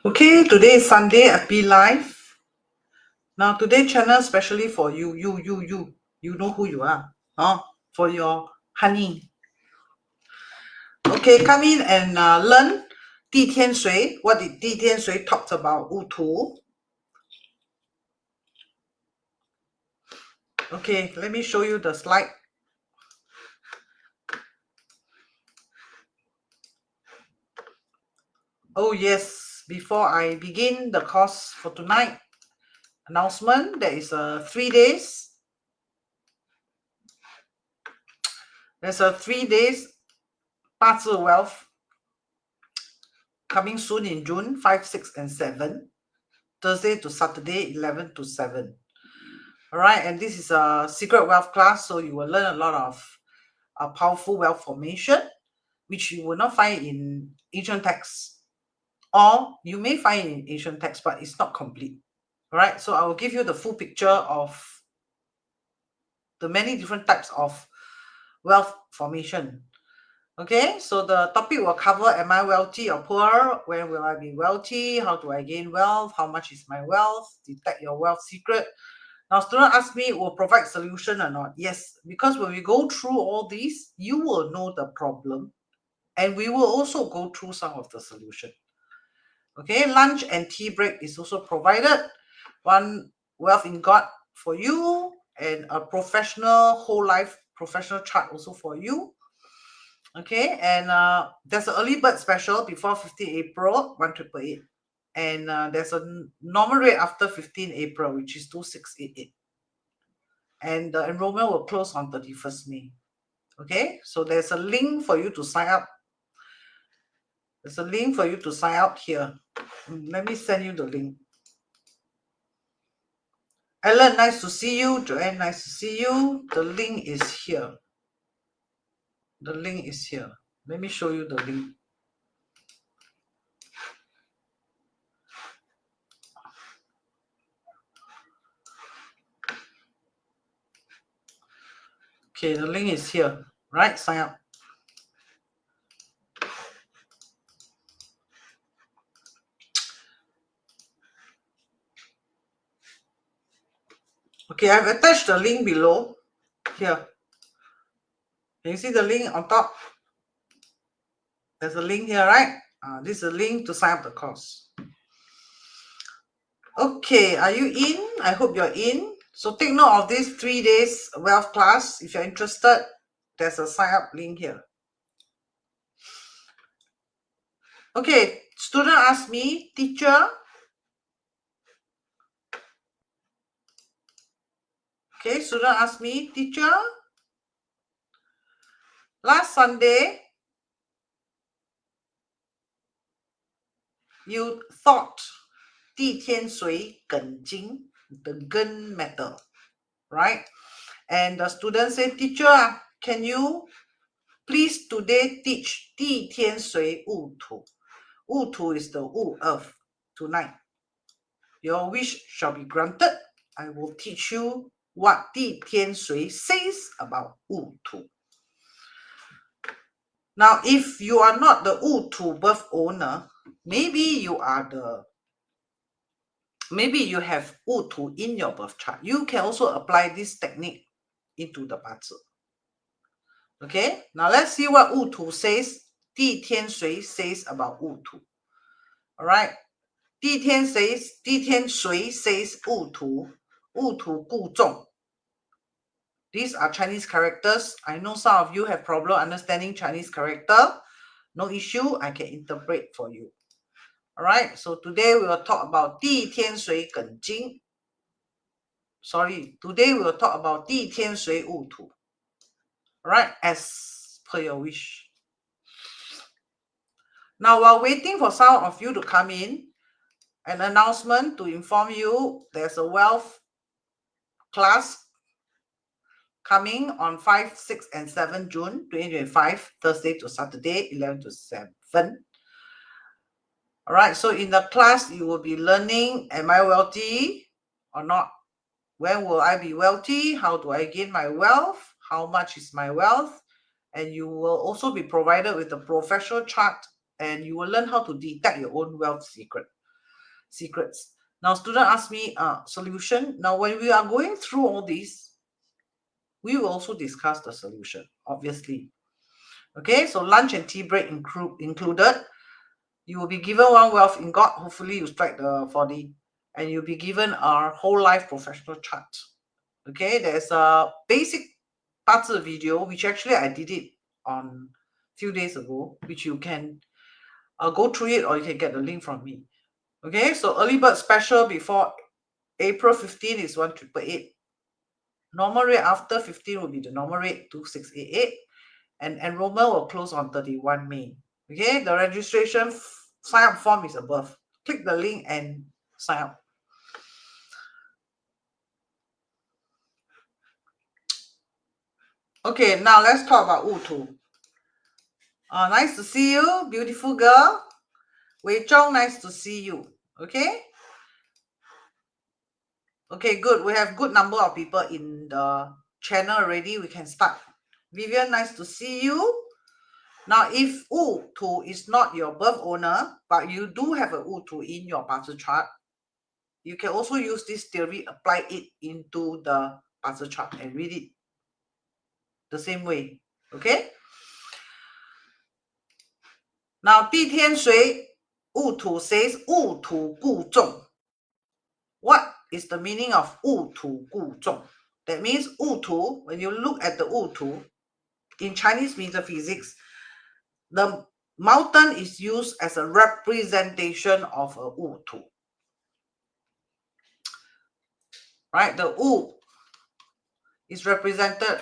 Okay, today is Sunday at Paylah. Now today channel specially for you. You know who you are. For your honey. Okay, come in and learn 地天水. What did 地天水 talked about? 戊土. Okay, let me show you the slide. Oh yes, before I begin the course for tonight, announcement, there is 3 days. There's a 3 days 八字 wealth coming soon in June 5, 6, and 7. Thursday to Saturday, 11 to 7. All right, and this is a secret wealth class, so you will learn a lot of powerful wealth formation, which you will not find in ancient texts, or you may find in ancient texts, but it's not complete. All right, so I will give you the full picture of the many different types of wealth formation. Okay, so the topic will cover: am I wealthy or poor? When will I be wealthy? How do I gain wealth? How much is my wealth? Detect your wealth secret. Now, student asked me, will provide solution or not? Yes, because when we go through all these, you will know the problem, and we will also go through some of the solution. Okay, lunch and tea break is also provided. One wealth in God for you, and a professional whole life professional chart also for you. Okay, and there's an early bird special before 15 April, 1,888. And there's a normal rate after 15 April, which is 2,688. And the enrollment will close on 31st May. Okay, so there's a link for you to sign up. There's a link for you to sign up here. Let me send you the link. Ellen, nice to see you. Joanne, nice to see you. The link is here. The link is here. Let me show you the link. Okay, the link is here. Right, sign up. Okay, I've attached the link below here. Can you see the link on top? There's a link here, right? This is a link to sign up the course. Okay, are you in? I hope you're in. So take note of this 3 days wealth class. If you're interested, there's a sign up link here. Okay, student asked me, teacher. Okay, student asked me, teacher, last Sunday, you thought 地天水艮金, the gun metal, right? And the student said, teacher, can you please today teach 地天水戊土? 戊土 is the 戊 earth tonight. Your wish shall be granted. I will teach you what 地天水 says about 戊土. Now, if you are not the 戊土 birth owner, maybe you have 戊土 in your birth chart. You can also apply this technique into the bazi. Okay, now let's see what 戊土 says, 地天水 says about 戊土. All right, 地天水 says 戊土, 戊土固重. These are Chinese characters. I know some of you have problem understanding Chinese character. No issue, I can interpret for you. All right, so today we will talk about 地天水艮金. Sorry, today we will talk about 地天水戊土. All right, as per your wish. Now, while waiting for some of you to come in, an announcement to inform you there's a wealth class coming on 5, 6, and 7 June 2025, Thursday to Saturday, 11 to 7. All right, so in the class, you will be learning, am I wealthy or not? When will I be wealthy? How do I gain my wealth? How much is my wealth? And you will also be provided with a professional chart, and you will learn how to detect your own wealth secret. secrets. Now, student asked me solution. Now, when we are going through all these, we will also discuss the solution, obviously. Okay, so lunch and tea break included. You will be given one wealth in God. Hopefully, you strike the 4D, and you'll be given our whole life professional chart. Okay, there's a basic bazi video, which actually I did it on a few days ago, which you can go through it, or you can get the link from me. Okay, so early bird special before April 15 is 1,888. Normal rate after 15 will be the normal rate 2,688, and enrollment will close on 31 May. Okay, the registration sign up form is above. Click the link and sign up. Okay, now let's talk about Utu. Nice to see you, beautiful girl. Wei Zhong, nice to see you. Okay. Okay, good. We have good number of people in the channel already. We can start. Vivian, nice to see you. Now, if Utu is not your birth owner, but you do have a Utu in your bazi chart, you can also use this theory, apply it into the bazi chart and read it the same way. Okay? Now, 地天水 Utu says 戊土固重. What is the meaning of 戊土固重? That means 戊土, when you look at the 戊土, in Chinese metaphysics, the mountain is used as a representation of a 戊土. Right? The 戊 is represented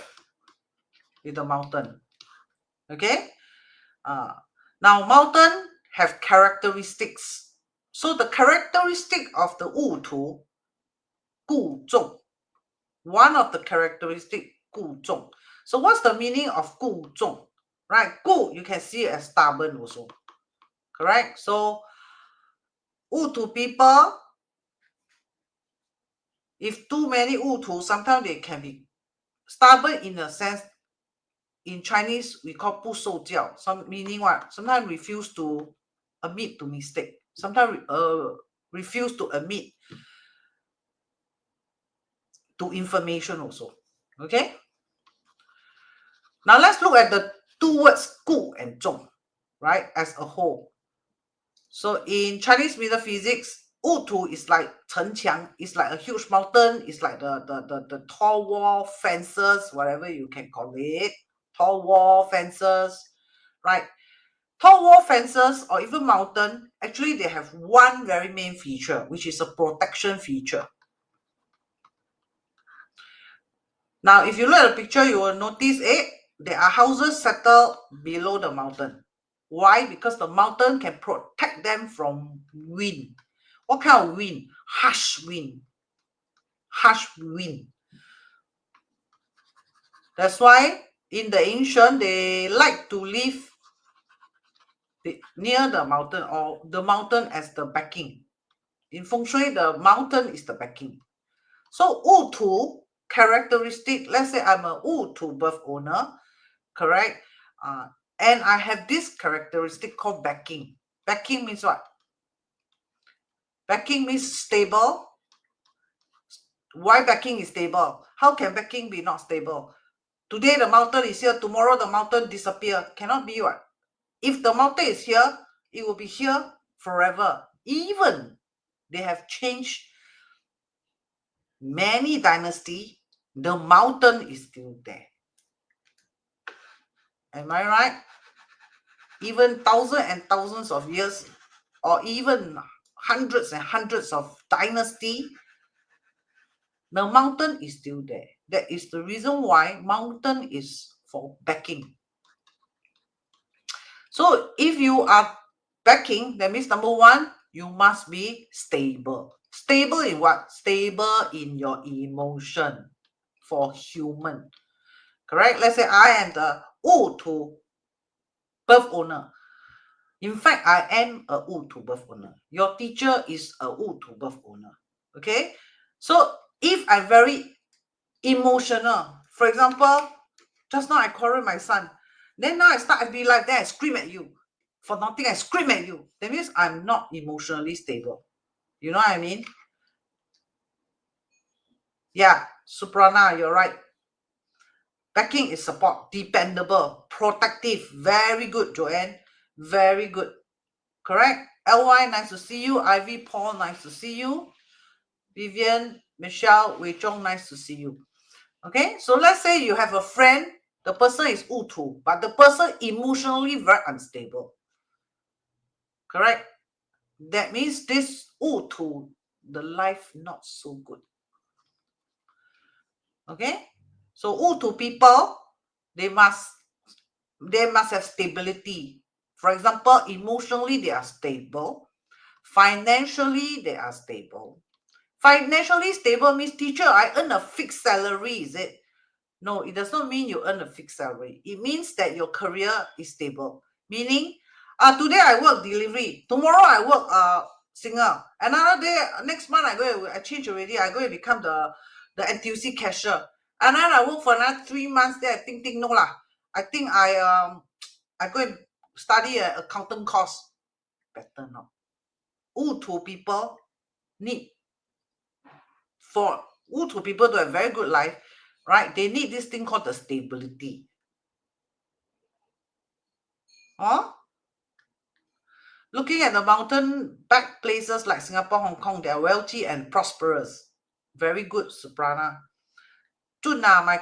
with the mountain. Okay? Now, mountain have characteristics. So the characteristic of the 戊土, 固重, one of the characteristic 固重. So what's the meaning of 固重? Right? 固 you can see as stubborn also. Correct? So 戊土 people, if too many 戊土, sometimes they can be stubborn in a sense. In Chinese, we call 不受教. Some meaning what? Sometimes refuse to admit to mistake. Sometimes refuse to admit to information also. Okay? Now let's look at the two words 固 and 重, right, as a whole. So in Chinese metaphysics, 戊土 is like 城墙, it's like a huge mountain, it's like the tall wall, fences, whatever you can call it. Tall wall, fences, right? Tall wall, fences, or even mountain, actually they have one very main feature, which is a protection feature. Now, if you look at the picture, you will notice there are houses settled below the mountain. Why? Because the mountain can protect them from wind. What kind of wind? Harsh wind. Harsh wind. That's why in the ancient, they like to live near the mountain, or the mountain as the backing. In Feng Shui, the mountain is the backing. So 戊土 characteristic, let's say I'm a 戊土 birth owner, correct? And I have this characteristic called backing. Backing means what? Backing means stable. Why backing is stable? How can backing be not stable? Today the mountain is here, tomorrow the mountain disappear. Cannot be what? If the mountain is here, it will be here forever. Even they have changed many dynasties, the mountain is still there. Am I right? Even thousands and thousands of years, or even hundreds and hundreds of dynasties, the mountain is still there. That is the reason why mountain is for backing. So if you are backing, that means number one, you must be stable. Stable in what? Stable in your emotion for human. Correct? Let's say I am the 戊土 birth owner. In fact, I am a 戊土 birth owner. Your teacher is a 戊土 birth owner. Okay? So if I'm very emotional, for example, just now I quarrel my son. Then now I start to be like that, I scream at you. For nothing, I scream at you. That means I'm not emotionally stable. You know what I mean? Yeah, Suprana, you're right. Backing is support, dependable, protective. Very good, Joanne. Very good. Correct? LY, nice to see you. Ivy, Paul, nice to see you. Vivian, Michelle, Wei Zhong, nice to see you. Okay, so let's say you have a friend, the person is Utu, but the person emotionally very unstable. Correct? That means this Utu, the life not so good. Okay, so Utu people, they must have stability. For example, emotionally they are stable, financially they are stable. Financially stable means, teacher, I earn a fixed salary, is it? No, it does not mean you earn a fixed salary. It means that your career is stable. Meaning, today I work delivery, tomorrow I work singer, another day, next month I change already, I go and become the NTUC cashier, and then I work for another 3 months, then I think no lah. I think I go and study an accountant course. Better not. Utu people need, for Utu people to have very good life, right? They need this thing called the stability. Huh? Looking at the mountain back places like Singapore, Hong Kong, they are wealthy and prosperous. Very good, Soprana. Tuna, my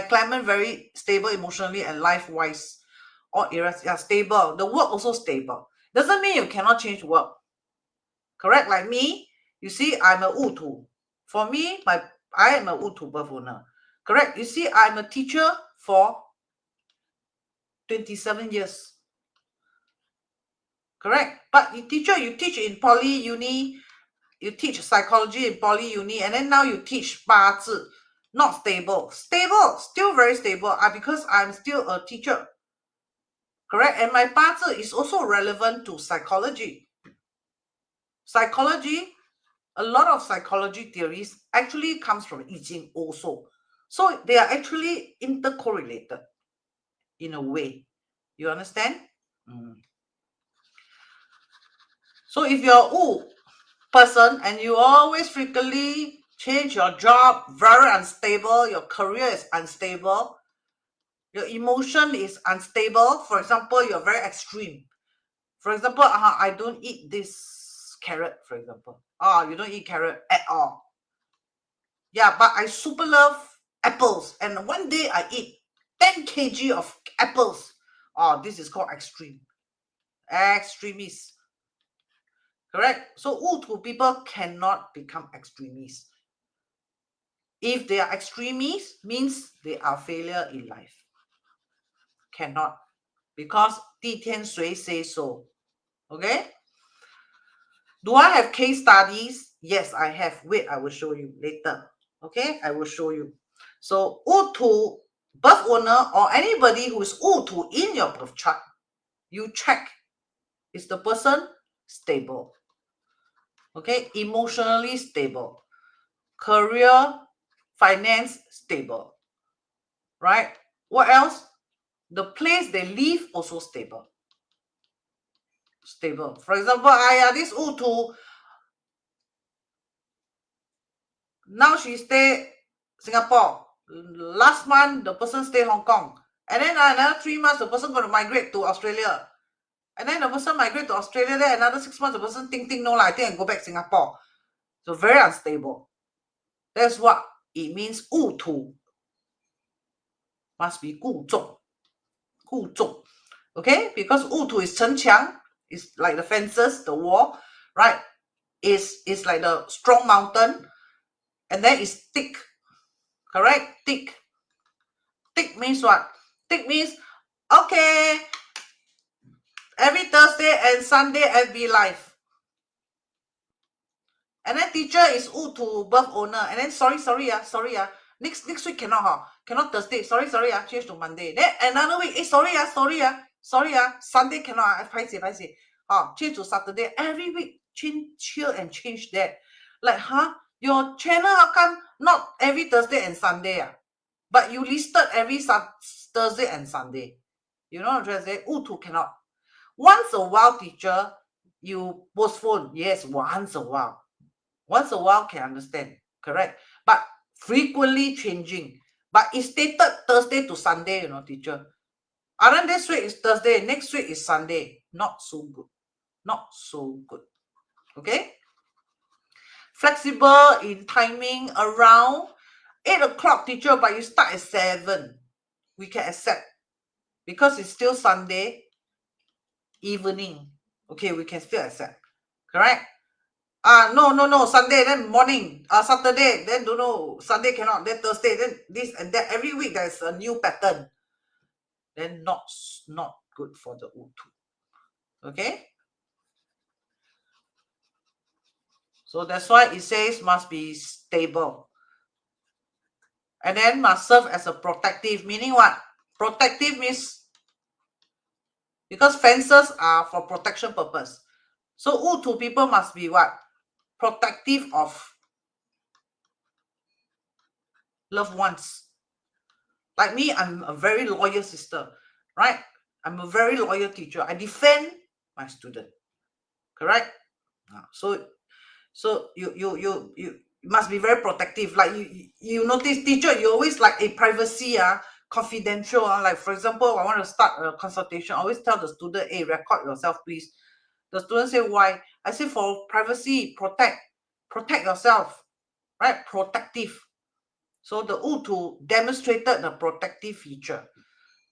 Clement, very stable emotionally and life-wise. All areas are stable. The work also stable. Doesn't mean you cannot change work. Correct? Like me, you see, I'm a Utu. For me, I am a Utu birth owner. Correct? You see, I'm a teacher for 27 years. Correct? But you teach in poly, uni, you teach psychology in poly, uni, and then now you teach bazi. Not stable. Stable, still very stable, because I'm still a teacher. Correct? And my bazi is also relevant to psychology. Psychology, a lot of psychology theories actually comes from I Ching also. So they are actually intercorrelated in a way. You understand? So if you're person and you always frequently change your job, very unstable, your career is unstable, your emotion is unstable. For example, you're very extreme. For example, I don't eat this carrot, for example. You don't eat carrot at all. Yeah, but I super love apples. And one day I eat 10 kg of apples. This is called extreme. Extremist. Correct? So Utu people cannot become extremists. If they are extremists, means they are failure in life. Cannot. Because Di Tian Sui says so. Okay? Do I have case studies? Yes, I have. Wait, I will show you later. Okay? I will show you. So Utu, birth owner, or anybody who is Utu in your birth chart, you check. Is the person stable? Okay? Emotionally stable. Career, finance, stable. Right? What else? The place they live also stable. Stable. For example, this Utu, now she stay Singapore. Last month, the person stay Hong Kong. And then another 3 months, the person going to migrate to Australia. And then the person migrate to Australia, then another 6 months, the person think no, I think I go back Singapore. So very unstable. That's what it means. Utu must be 固重. 固重. Okay? Because Utu is 城墙, it's like the fences, the wall, right? Is like the strong mountain, and then it's thick. Correct? Thick. Thick means what? Thick means, okay, every Thursday and Sunday FB live. And then teacher is Utu birth owner. And then sorry, next week cannot Thursday. Sorry, change to Monday. Then another week, sorry, Sunday cannot. Paiseh. Change to Saturday. Every week chill and change that. Like, your channel how come not every Thursday and Sunday? But you listed every Thursday and Sunday. You know what I'm trying to say? Utu cannot. Once a while, teacher, you postpone. Yes, once a while. Once a while can understand, correct? But frequently changing. But it's stated Thursday to Sunday, you know, teacher. Around this week is Thursday, next week is Sunday. Not so good. Not so good. Okay? Flexible in timing around 8 o'clock, teacher, but you start at 7. We can accept. Because it's still Sunday evening. Okay, we can still accept. Correct? No, Sunday, then morning, Saturday, then don't know, Sunday cannot, then Thursday, then this and that. Every week there's a new pattern. Then not good for the Utu. Okay? So that's why it says must be stable. And then must serve as a protective, meaning what? Protective means, because fences are for protection purpose. So Utu people must be what? Protective of loved ones. Like me, I'm a very loyal sister, right? I'm a very loyal teacher. I defend my student, correct? So you must be very protective. Like you notice, teacher, you always like a privacy, confidential. Like for example, I want to start a consultation. I always tell the student, hey, record yourself, please. The student say, why? I say for privacy, protect yourself, right? Protective. So the Utu demonstrated the protective feature.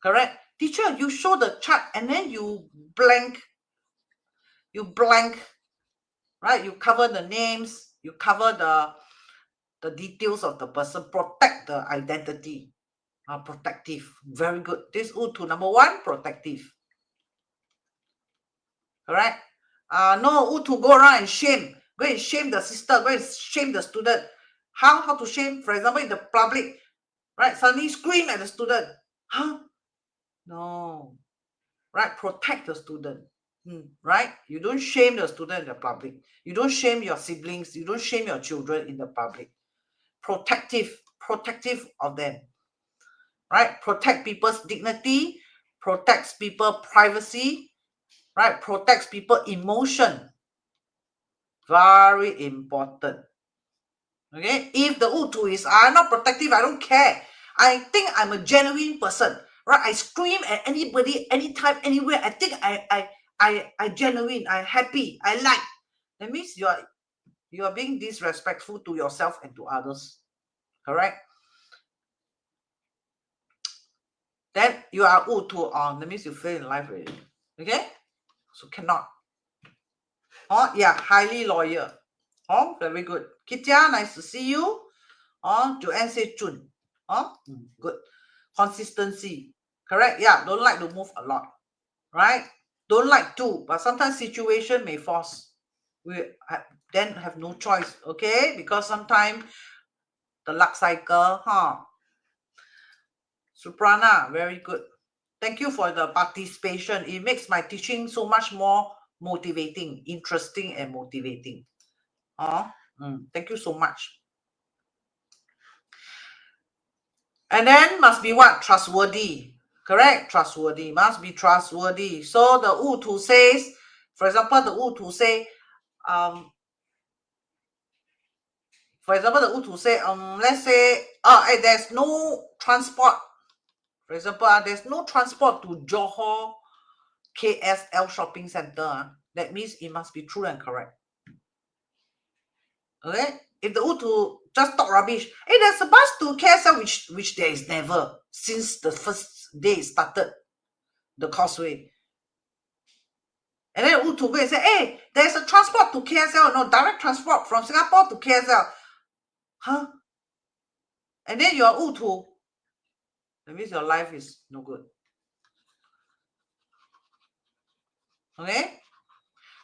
Correct? Teacher, you show the chart and then you blank, right? You cover the names, you cover the details of the person, protect the identity. Protective. Very good. This Utu, number 1, protective. Correct? No Utu go around and shame. Go and shame the sister, go and shame the student. How to shame? For example, in the public, right? Suddenly scream at the student. Huh? No. Right? Protect the student. Right? You don't shame the student in the public. You don't shame your siblings. You don't shame your children in the public. Protective of them. Right? Protect people's dignity. Protects people's privacy. Right? Protects people's emotion. Very important. Okay? If the Utu is, I'm not protective, I don't care. I think I'm a genuine person. Right? I scream at anybody, anytime, anywhere. I think I genuine, I'm happy, I like. That means you are being disrespectful to yourself and to others. Correct? Then you are Utu on. That means you fail in life already. Okay? So cannot. Oh, yeah, highly loyal. Oh, very good. Kitya, nice to see you. Oh, Joanne say Chun. Oh, good. Consistency. Correct? Yeah, don't like to move a lot. Right? Don't like to, but sometimes situation may force. We then have no choice, okay? Because sometimes the luck cycle, Suprana, very good. Thank you for the participation. It makes my teaching so much more motivating, interesting, and motivating. Thank you so much. And then must be what? Trustworthy. Correct? Trustworthy. Must be trustworthy. So the Utu says, for example, the Utu say, let's say, there's no transport. For example, there's no transport to Johor KSL shopping center. That means it must be true and correct. Okay? If the Utu just talk rubbish, hey, there's a bus to KSL, which there is never since the first day started the causeway. And then Utu go and say, hey, there's a transport to KSL, no, direct transport from Singapore to KSL. Huh? And then you're Utu. That means your life is no good. Okay?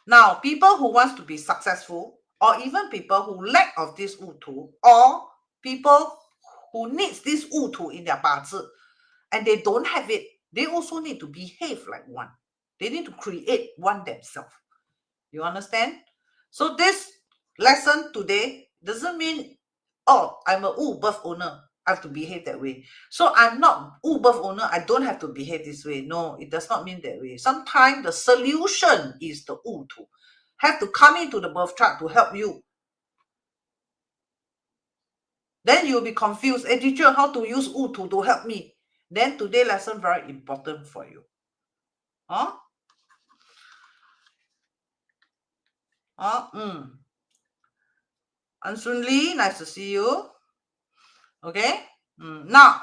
Now, people who wants to be successful, or even people who lack of this Utu, or people who needs this Utu in their bazi, and they don't have it, they also need to behave like one. They need to create one themselves. You understand? So this lesson today doesn't mean, oh, I'm a birth owner. I have to behave that way. So I'm not birth owner. I don't have to behave this way. No, it does not mean that way. Sometimes the solution is the to have to come into the birth chart to help you. Then you'll be confused. Hey, teacher, how to use to help me? Then today's lesson very important for you. Huh? Ansun Lee, nice to see you. Okay. Now,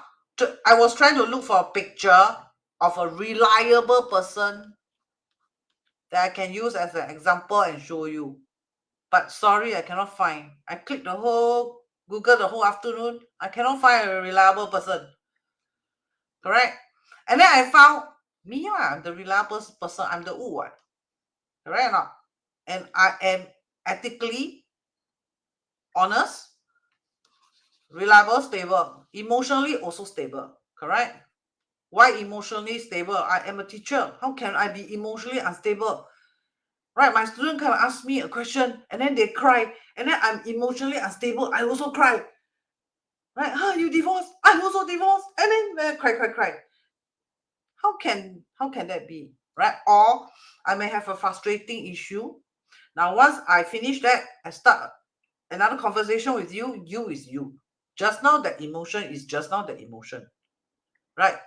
I was trying to look for a picture of a reliable person that I can use as an example and show you. But sorry, I cannot find. I clicked the whole Google the whole afternoon. I cannot find a reliable person. Correct? And then I found me, I'm the reliable person. I'm the one. Correct or not? And I am ethically honest, reliable, stable, emotionally also stable. Correct? Why emotionally stable? I am a teacher. How can I be emotionally unstable? Right? My student come and ask me a question and then they cry, and then I'm emotionally unstable. I also cry. Right? You divorced? I also divorced. And then cry. How can that be? Right? Or I may have a frustrating issue. Now, once I finish that, I start another conversation with you. You is you. Just now, the emotion is just now the emotion. Right?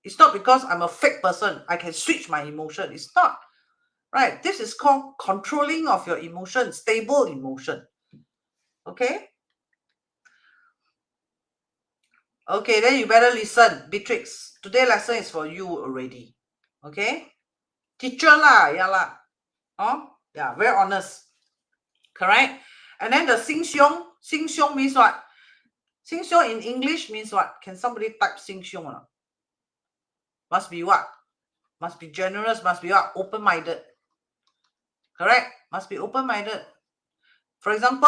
It's not because I'm a fake person. I can switch my emotion. It's not. Right? This is called controlling of your emotion, stable emotion. Okay? Okay, then you better listen. Beatrix, today's lesson is for you already. Okay? Teacher lah, yeah lah. Oh, yeah, very honest. Correct? And then the Xing Xiong means what? Xing Xiong in English means what? Can somebody type Xing Xiong or not? Must be what? Must be generous, must be what? Open-minded. Correct? Must be open-minded. For example,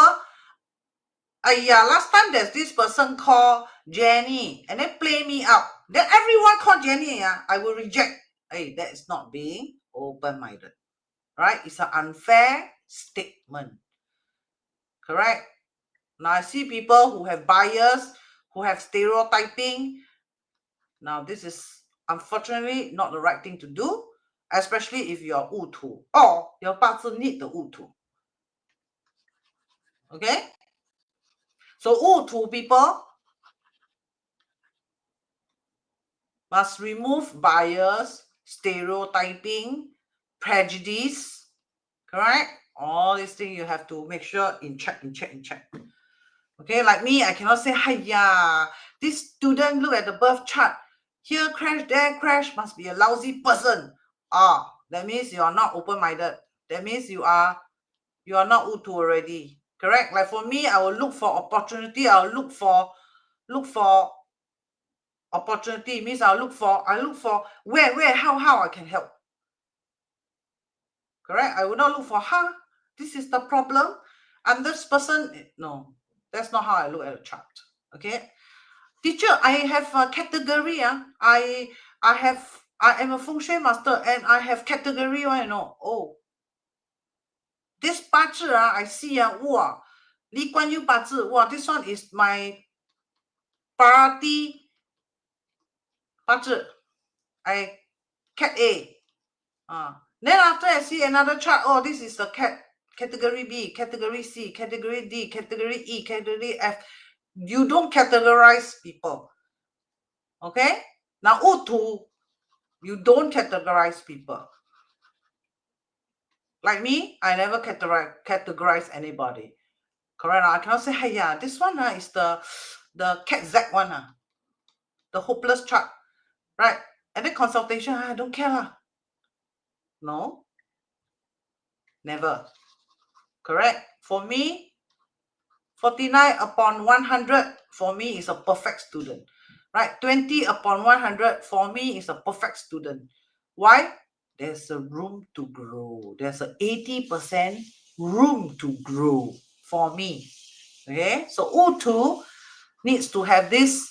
last time there's this person called Jenny and then play me out. Then everyone called Jenny, I will reject. Hey, that is not being open-minded. Right? It's an unfair statement. Correct? Now I see people who have bias, who have stereotyping. Now this is unfortunately not the right thing to do, especially if you're Utu or your partner need the Utu. Okay? So Utu people must remove bias, stereotyping, prejudice. Correct? All these things you have to make sure in check. Okay, like me, I cannot say, hiya, this student look at the birth chart. Here crash, there crash, must be a lousy person. That means you are not open-minded. That means you are not Utu already. Correct? Like for me, I will look for opportunity. I'll look for opportunity. Means I'll look for where, how I can help. Correct? I will not look for this is the problem. And this person, no, that's not how I look at a chart. Okay? Teacher, I have a category. I am a feng shui master and I have category. Oh, this bazi, I see, wow, Lee Kuan Yew bazi, wow, this one is my priority bazi. I cat A. Then after I see another chart, oh, this is the category B, category C, category D, category E, category F. You don't categorize people. Okay? Now, Utu, you don't categorize people. Like me, I never categorize anybody. Correct? I cannot say, hey, yeah, this one is the cat Z one, the hopeless chart. Right? And then consultation, I don't care. No. Never. Correct? For me, 49 upon 100 for me is a perfect student. Right? 20 upon 100 for me is a perfect student. Why? There's a room to grow. There's a 80% room to grow for me. Okay? So Utu needs to have this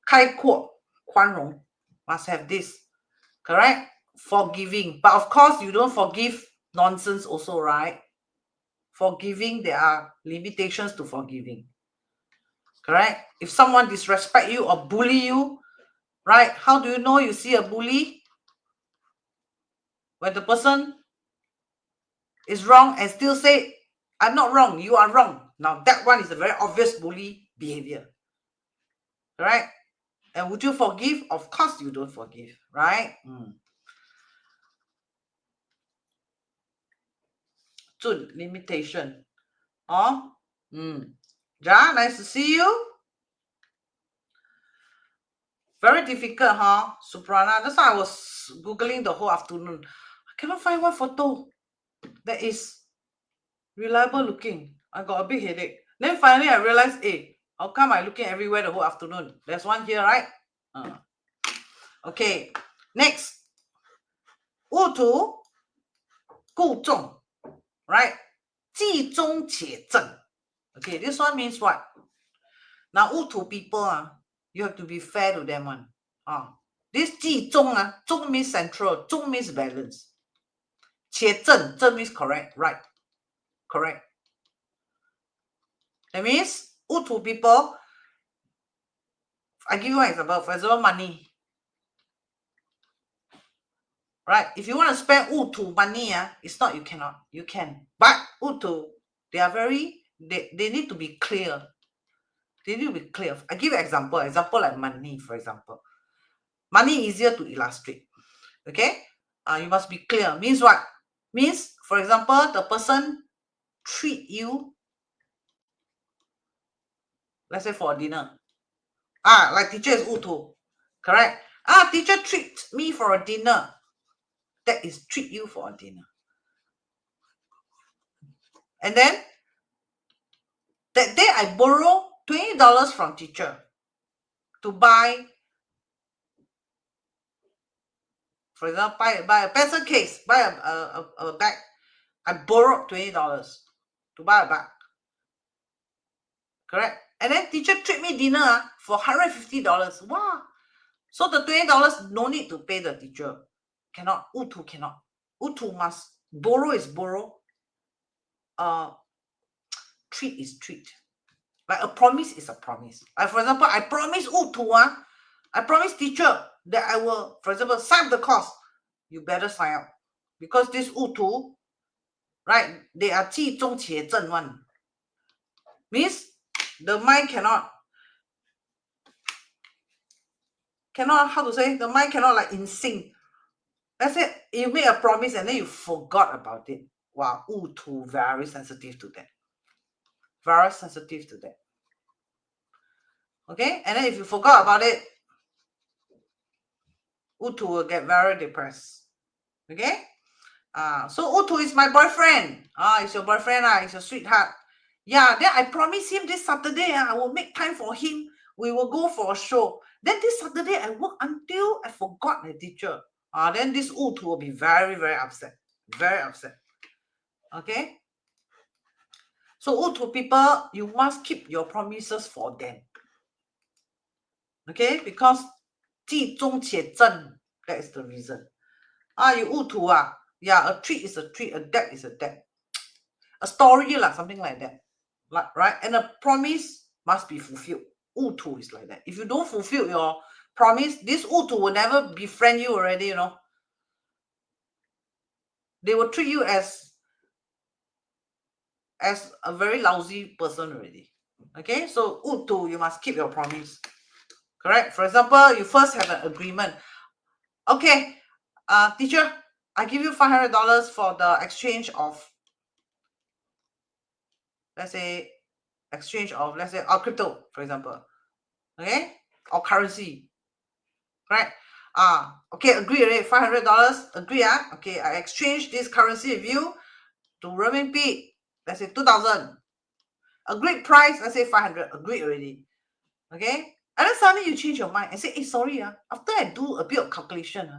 开阔, 宽容, must have this. Correct? Forgiving. But of course, you don't forgive nonsense also, right? Forgiving, there are limitations to forgiving. Correct? If someone disrespect you or bully you, right? How do you know you see a bully? When the person is wrong and still say, I'm not wrong, you are wrong. Now that one is a very obvious bully behavior. Right? And would you forgive? Of course you don't forgive, right? Good limitation. Oh, Ja, nice to see you. Very difficult, huh? Suprana. That's why I was Googling the whole afternoon. I cannot find one photo that is reliable looking. I got a big headache. Then finally I realized, hey, how come I looking everywhere the whole afternoon? There's one here, right? Okay. Next. 戊土 固重, right? 既中且正. Okay, this one means what? Now, 戊土 people, you have to be fair to them one. This 既中, 中 means central, 中 means balance. 且正, 正 means correct, right? Correct. That means 戊土 people, I give you an example. For example, money. Right? If you want to spend 戊土 money, it's not you cannot. You can. But 戊土, they are very, they need to be clear. They need to be clear. I give you an example. Example like money, for example. Money easier to illustrate. Okay? You must be clear. Means what? Means, for example, the person treat you, let's say for a dinner. Like teacher is 戊土. Correct? Teacher treat me for a dinner. That is treat you for a dinner. And then, that day I borrow $20 from teacher to buy, for example, buy a pencil case, buy a bag. I borrowed $20 to buy a bag. Correct? And then teacher treat me dinner for $150. Wow. So the $20 no need to pay the teacher. Cannot. 戊土 cannot. 戊土 must. Borrow is borrow. Treat is treat. Like a promise is a promise. Like for example, I promise 戊土, I promise teacher that I will, for example, sign the course. You better sign up. Because this 戊土, right, they are 既中且正one. Means the mind cannot, how to say, the mind cannot like in sync. Let's say you make a promise and then you forgot about it. Wow, 戊土 very sensitive to that. Very sensitive to that. Okay, and then if you forgot about it, 戊土 will get very depressed. Okay, so 戊土is my boyfriend. It's your boyfriend, it's your sweetheart. Yeah, then I promise him this Saturday, I will make time for him. We will go for a show. Then this Saturday, I work until I forgot the teacher. Then this 戊土 will be very, very upset. Very upset. Okay? So 戊土 people, you must keep your promises for them. Okay? Because 既中且正, that is the reason. You 戊土, yeah, a treat is a treat, a debt is a debt. A story, something like that. Right? And a promise must be fulfilled. 戊土 is like that. If you don't fulfill your promise, this 戊土 will never befriend you already, They will treat you as a very lousy person already. Okay? So 戊土, you must keep your promise. Correct? For example, you first have an agreement. Okay, teacher, I give you $500 for the exchange of, let's say, our crypto, for example. Okay? Or currency. Right? Okay, agree already. $500, agree, Okay, I exchange this currency with you to renminbi, let's say 2,000. Agreed price, let's say 500, agreed already. Okay? And then suddenly you change your mind and say, hey, sorry, after I do a bit of calculation,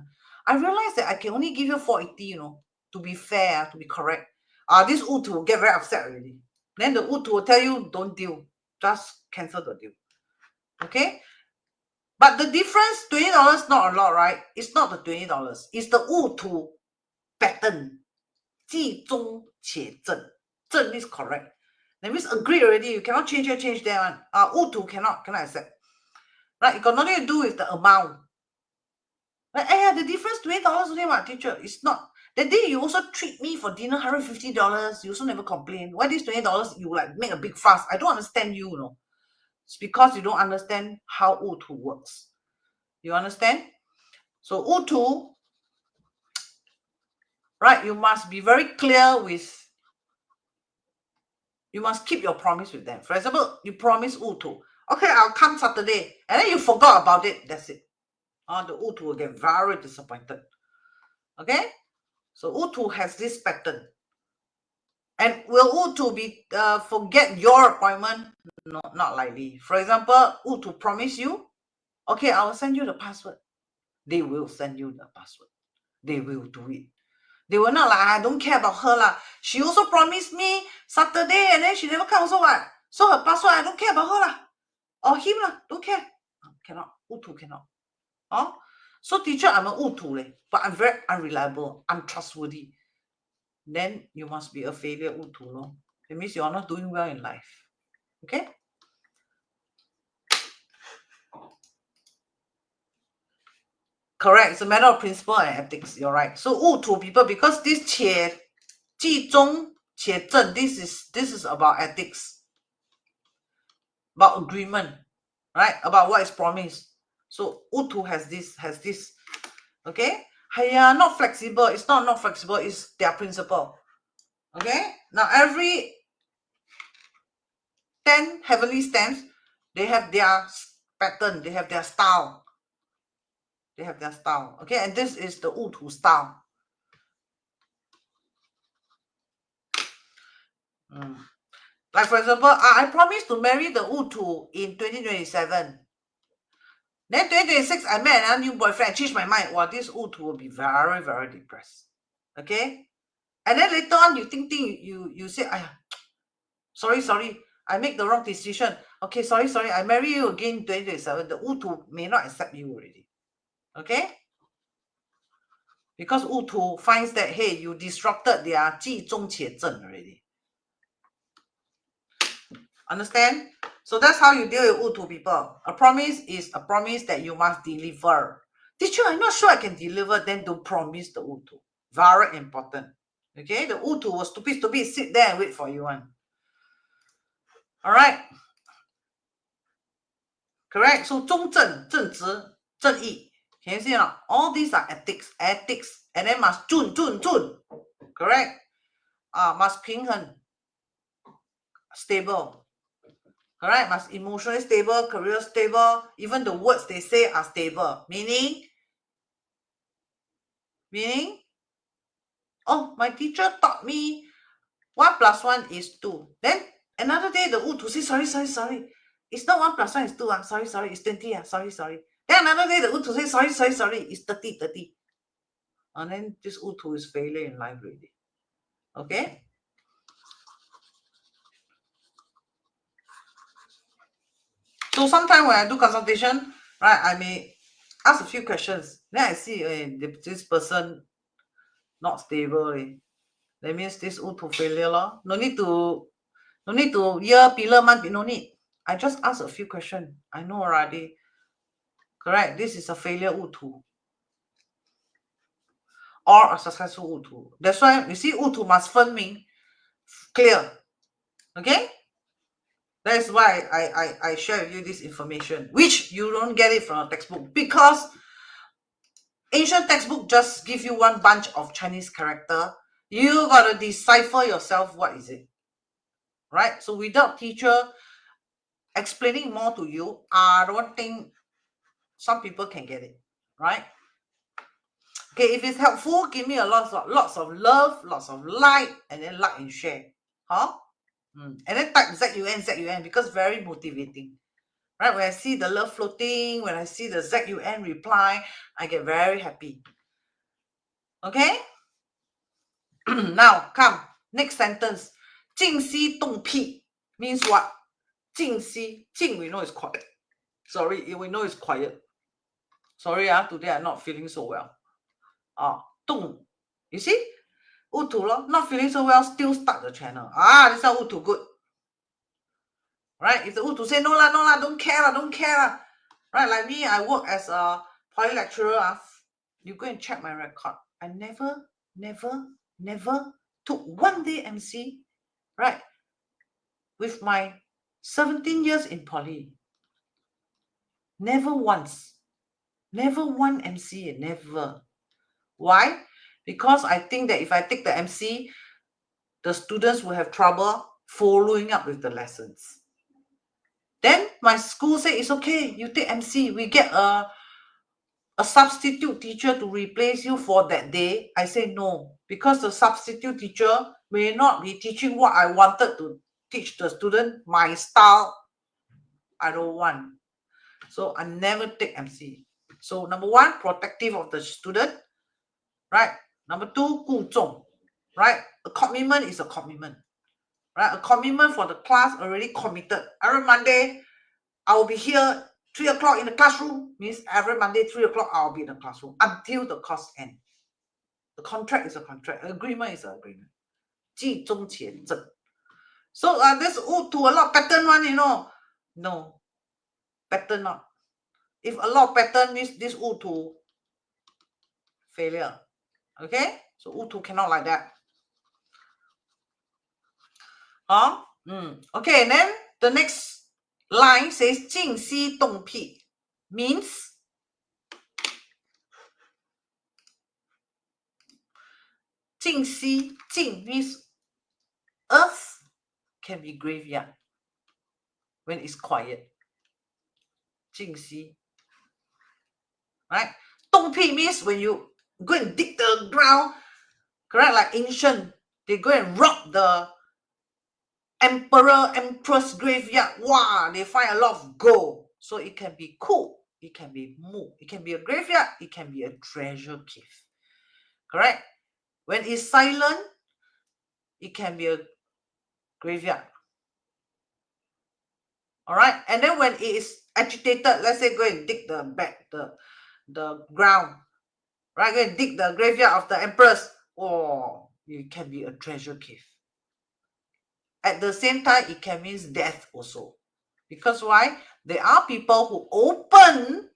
I realized that I can only give you 480, to be fair, to be correct. This 戊土 will get very upset already. Then the 戊土 will tell you, don't deal. Just cancel the deal. Okay? But the difference, $20, not a lot, right? It's not the $20. It's the 戊土 pattern. 既中且正. Zheng is correct. That means agree already. You cannot change here, change there. Utu cannot accept. Right? It got nothing to do with the amount. Like, the difference $20 only, my teacher. It's not. That day you also treat me for dinner $150. You also never complain. Why this $20 you like make a big fuss? I don't understand you, you know. It's because you don't understand how Utu works. You understand? So Utu, right? You must be very clear with. You must keep your promise with them. For example, you promise Utu, okay, I'll come Saturday, and then you forgot about it. That's it. The Utu will get very disappointed. Okay? So Utu has this pattern. And will Utu be forget your appointment? No, not likely. For example, Utu promise you, okay, I will send you the password. They will send you the password. They will do it. They will not like, I don't care about her lah. She also promised me Saturday and then she never come also what. So her password, I don't care about her lah. Or him lah, don't care. Cannot. Utu cannot. So teacher, I'm an Utu, but I'm very unreliable, untrustworthy. Then you must be a failure Utu. No? It means you're not doing well in life. Okay? Correct. It's a matter of principle and ethics. You're right. So Utu people, because this 且既中且正, this is about ethics, about agreement, right? About what is promised. So Utu has this. Okay? Not flexible. It's not flexible. It's their principle. Okay? Now every 10 heavenly stamps, they have their pattern. They have their style. Okay? And this is the Utu style. Like for example, I promised to marry the Utu in 2027. Then 2026, I met another new boyfriend. I changed my mind. Well, this Utu will be very, very depressed. Okay? And then later on, you say, sorry, I make the wrong decision. Okay, sorry, I marry you again in 2027. The Utu may not accept you already. Okay? Because Utu finds that, hey, you disrupted their 既中且正 already. Understand? So that's how you deal with Utu people. A promise is a promise that you must deliver. Teacher, I'm not sure I can deliver. Then don't promise the Utu. Very important. Okay? The Utu was stupid, sit there and wait for you one. Alright? Correct? So 中正, 正直, 正义. Can you see or not? All these are ethics. And then must 准. Correct? Must 平衡. Stable. Correct? Must emotionally stable, career stable. Even the words they say are stable. Meaning, my teacher taught me 1 + 1 is 2. Then another day the Utu say, sorry. It's not 1 + 1 is 2. Sorry, it's 20. Sorry. Then another day the Utu say, sorry, it's 30. And then this Utu is failure in life really. Okay? So sometimes when I do consultation, right, I may ask a few questions. Then I see this person not stable. That means this Utu failure. No need to year, pillar, month, no need. I just ask a few questions. I know already. Correct. This is a failure Utu. Or a successful Utu. That's why you see Utu must 分明, clear. Okay? That's why I share with you this information, which you don't get it from a textbook, because ancient textbook just give you one bunch of Chinese character. You got to decipher yourself what is it. Right? So without teacher explaining more to you, I don't think some people can get it. Right? Okay, if it's helpful, give me lots of love, lots of like, and then like and share. And then type ZUN, because very motivating. Right? When I see the love floating, when I see the ZUN reply, I get very happy. Okay? Now, come. Next sentence. 静息动僻 means what? 静息, 静 we know is quiet. Sorry, we know it's quiet. Sorry, today I'm not feeling so well. 动, you see? Utu, not feeling so well, still start the channel. This is Utu good. Right? If the Utu say, no lah, don't care lah. Right? Like me, I work as a poly lecturer. You go and check my record. I never took one day MC, right? With my 17 years in poly. Never once. Never one MC, never. Why? Because I think that if I take the MC, the students will have trouble following up with the lessons. Then my school said, it's okay, you take MC. We get a substitute teacher to replace you for that day. I say no, because the substitute teacher may not be teaching what I wanted to teach the student, my style. I don't want. So I never take MC. So number one, protective of the student, right? Number two, 顾重, right? A commitment is a commitment, right? A commitment for the class already committed. Every Monday, I will be here 3 o'clock in the classroom. Means every Monday, 3 o'clock, I'll be in the classroom until the course ends. The contract is a contract. Agreement is an agreement. 记中前证. So this to a lot of pattern one, No, pattern not. If a lot of pattern means this to failure. Okay? So Utu cannot like that. Okay, and then the next line says 静息动僻 means Jing means earth can be graveyard when it's quiet. 静息. Right? 动僻 means when you go and dig the ground, correct? Like ancient, they go and rob the emperor, empress graveyard. Wow, they find a lot of gold. So it can be cool, it can be moo, it can be a graveyard, it can be a treasure cave. Correct? When it's silent, it can be a graveyard. All right, and then when it is agitated, let's say go and dig the ground, right? Go and dig the graveyard of the empress. Oh, it can be a treasure cave. At the same time, it can mean death also. Because why? There are people who open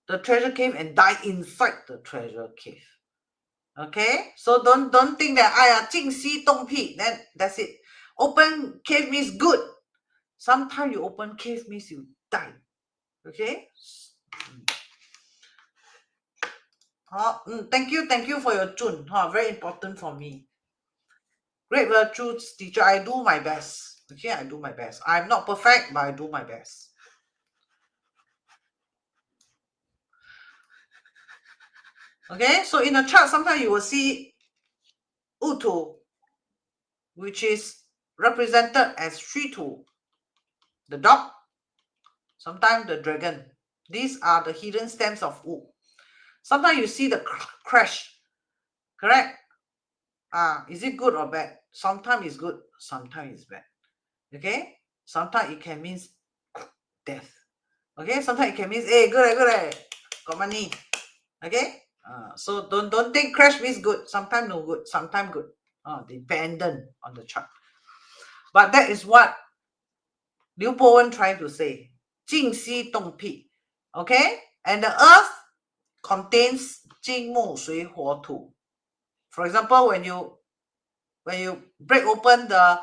the treasure cave and die inside the treasure cave. Okay, so don't think that 静息动僻, then that's it. Open cave means good. Sometimes you open cave means you die. Okay. Thank you for your Jun. Very important for me. Great virtues teacher. I do my best. Okay, I do my best. I'm not perfect, but I do my best. Okay, so in a chart, sometimes you will see Utu, which is represented as Shitu, the dog, sometimes the dragon. These are the hidden stems of U. Sometimes you see the crash, correct? Is it good or bad? Sometimes it's good, sometimes it's bad. Okay, sometimes it can mean death. Okay, sometimes it can mean hey, good, got money. Okay, so don't think crash means good. Sometimes no good, sometimes good. Dependent on the chart. But that is what Liu Bowen trying to say. 静息动僻. Okay, and the earth contains 金木水火土. For example, when you break open the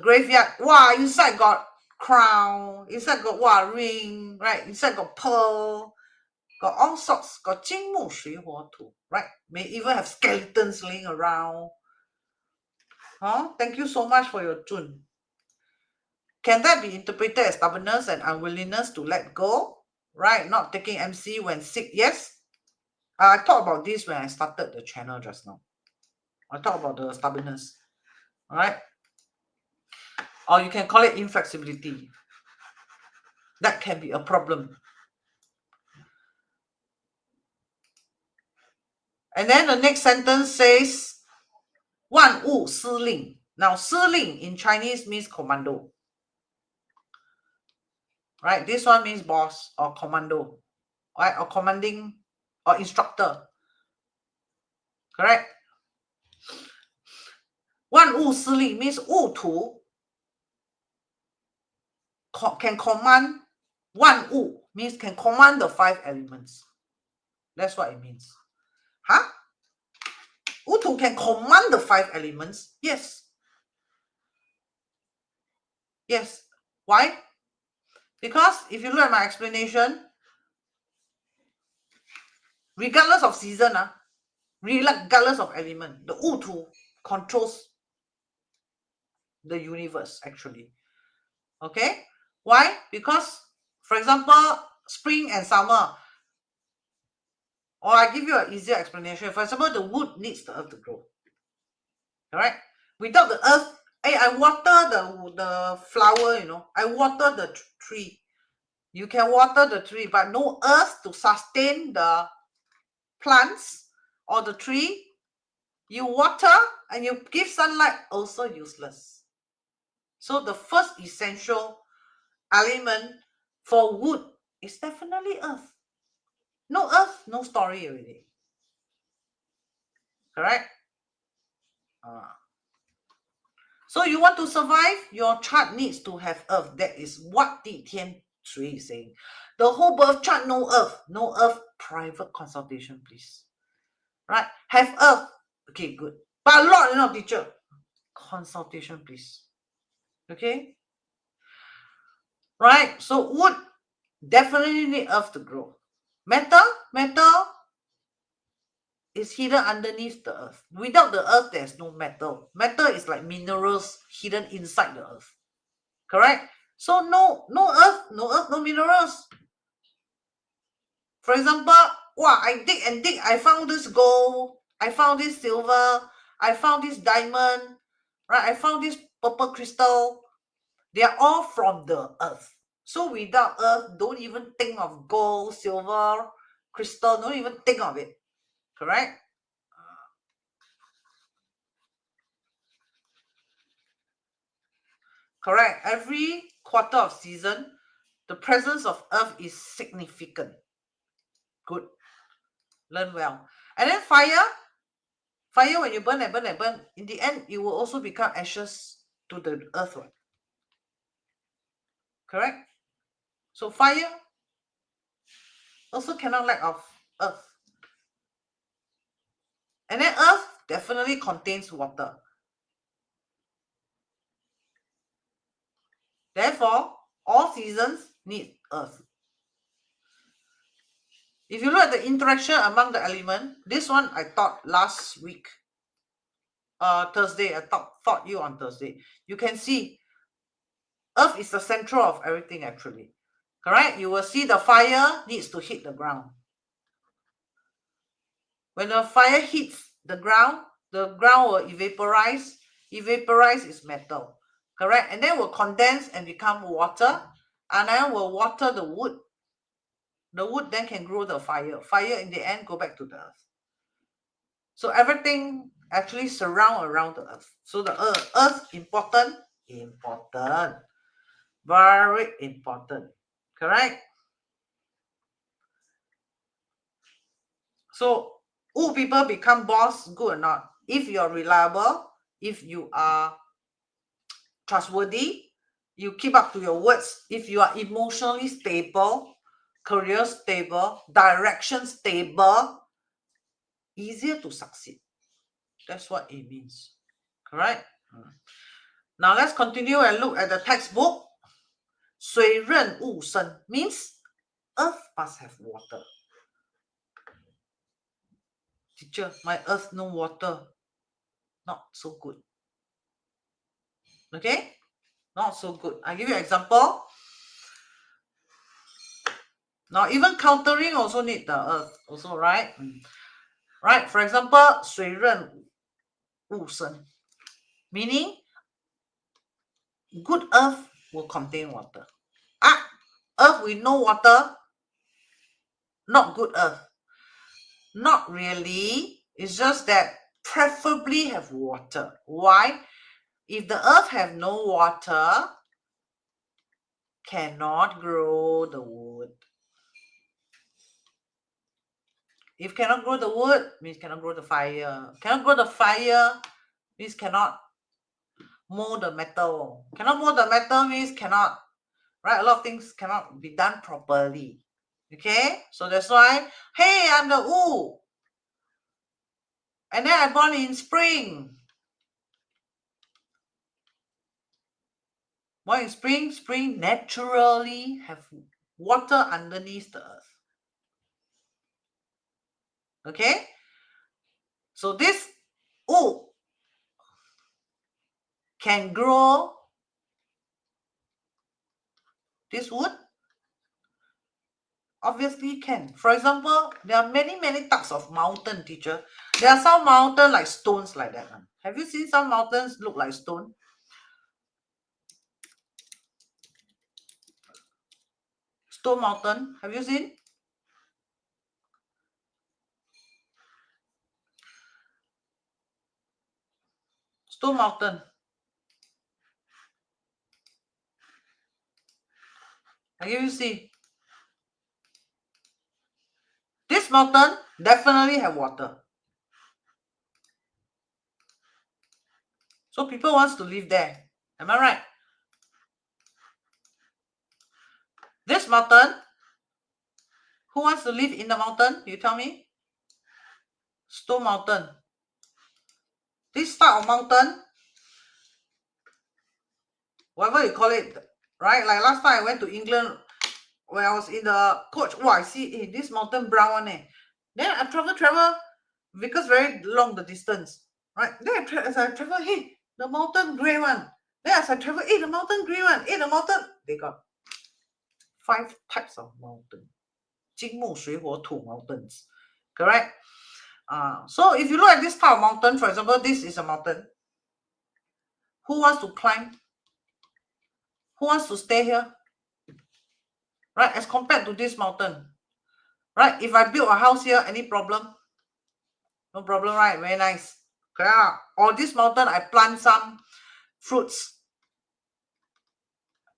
graveyard, wow, inside got crown, inside got ring, right? Inside got pearl, got all sorts, got 金木水火土, right? May even have skeletons laying around. Thank you so much for your Jun. Can that be interpreted as stubbornness and unwillingness to let go? Right? Not taking MC when sick? Yes. I talked about this when I started the channel just now. I talked about the stubbornness. All right? Or you can call it inflexibility. That can be a problem. And then the next sentence says, 万物司令. Now, 司令in Chinese means commando. Right? This one means boss or commando. Right? Or commanding or instructor. Correct? 万物司令 means 物土 can command 万物 means can command the 5 elements. That's what it means. Huh? 物土 can command the 5 elements. Yes. Yes. Why? Because if you look at my explanation, regardless of season, regardless of element, the 物土 controls the universe actually. Okay? Why? Because, for example, spring and summer, or I give you an easier explanation. For example, the wood needs the earth to grow. Alright? Without the earth, hey, I water the flower, you know, I water the tree. You can water the tree, but no earth to sustain the plants or the tree. You water and you give sunlight, also useless. So the first essential element for wood is definitely earth. No earth, no story already. Correct? So you want to survive, your chart needs to have earth. That is what Di Tian Shui is saying. The whole birth chart, no earth. No earth, private consultation, please. Right? Have earth. Okay, good. But a lot, you know, teacher. Consultation, please. Okay? Right? So wood definitely need earth to grow. Metal is hidden underneath the earth. Without the earth, there's no metal. Metal is like minerals hidden inside the earth. Correct? So no earth, no minerals. For example, wow, I dig and dig, I found this gold, I found this silver, I found this diamond, right? I found this purple crystal. They are all from the earth. So without earth, don't even think of gold, silver, crystal, don't even think of it. Correct? Correct. Every quarter of season, the presence of earth is significant. Good. Learn well. And then fire, when you burn and burn and burn, in the end, it will also become ashes to the earth. Correct? So fire also cannot lack of earth. And then earth definitely contains water. Therefore, all seasons need earth. If you look at the interaction among the element, this one I taught last week. Thursday, I taught you on Thursday. You can see earth is the central of everything actually. Correct? You will see the fire needs to hit the ground. When the fire hits the ground will evaporize. Evaporize is metal. Correct? And then will condense and become water. And then will water the wood. The wood then can grow the fire. Fire in the end go back to the earth. So everything actually surround around the earth. So the earth important. Very important. Correct? So, will people become boss, good or not? If you're reliable, if you are trustworthy, you keep up to your words, if you are emotionally stable, career stable, direction stable, easier to succeed. That's what it means. Correct? Now let's continue and look at the textbook. 水润物生 means earth must have water. Teacher, my earth no water. Not so good. Okay? Not so good. I give you an example. Now, even countering also need the earth also, right? Right? For example, 水润物生, meaning good earth will contain water. Earth with no water, not good earth. Not really. It's just that preferably have water. Why? If the earth have no water, cannot grow the wood. If cannot grow the wood, means cannot grow the fire. Cannot grow the fire, means cannot mold the metal. Cannot mold the metal means cannot, right? A lot of things cannot be done properly. Okay, so that's why, hey, I'm the Wu. And then I born in spring. Born in spring, spring naturally have water underneath the earth. Okay, so this Wu can grow this wood. Obviously can. For example, there are many types of mountain, teacher. There are some mountain like stones like that. Have you seen some mountains look like stone? Stone mountain, have you seen? Stone mountain. Can you see? This mountain definitely have water. So people wants to live there. Am I right? This mountain, who wants to live in the mountain? You tell me. Stone mountain. This type of mountain, whatever you call it, right? Like last time I went to England, when I was in the coach, I see this mountain brown one. Then I travel because very long the distance, right? Then as I travel, hey, the mountain grey one. Then as I travel, hey, the mountain grey one. Hey, the mountain. They got 5 types of mountain. 金木水火土 mountains. Correct? So if you look at this type of mountain, for example, this is a mountain. Who wants to climb? Who wants to stay here? Right? As compared to this mountain. Right? If I build a house here, any problem? No problem, right? Very nice. Correct? Or this mountain, I plant some fruits.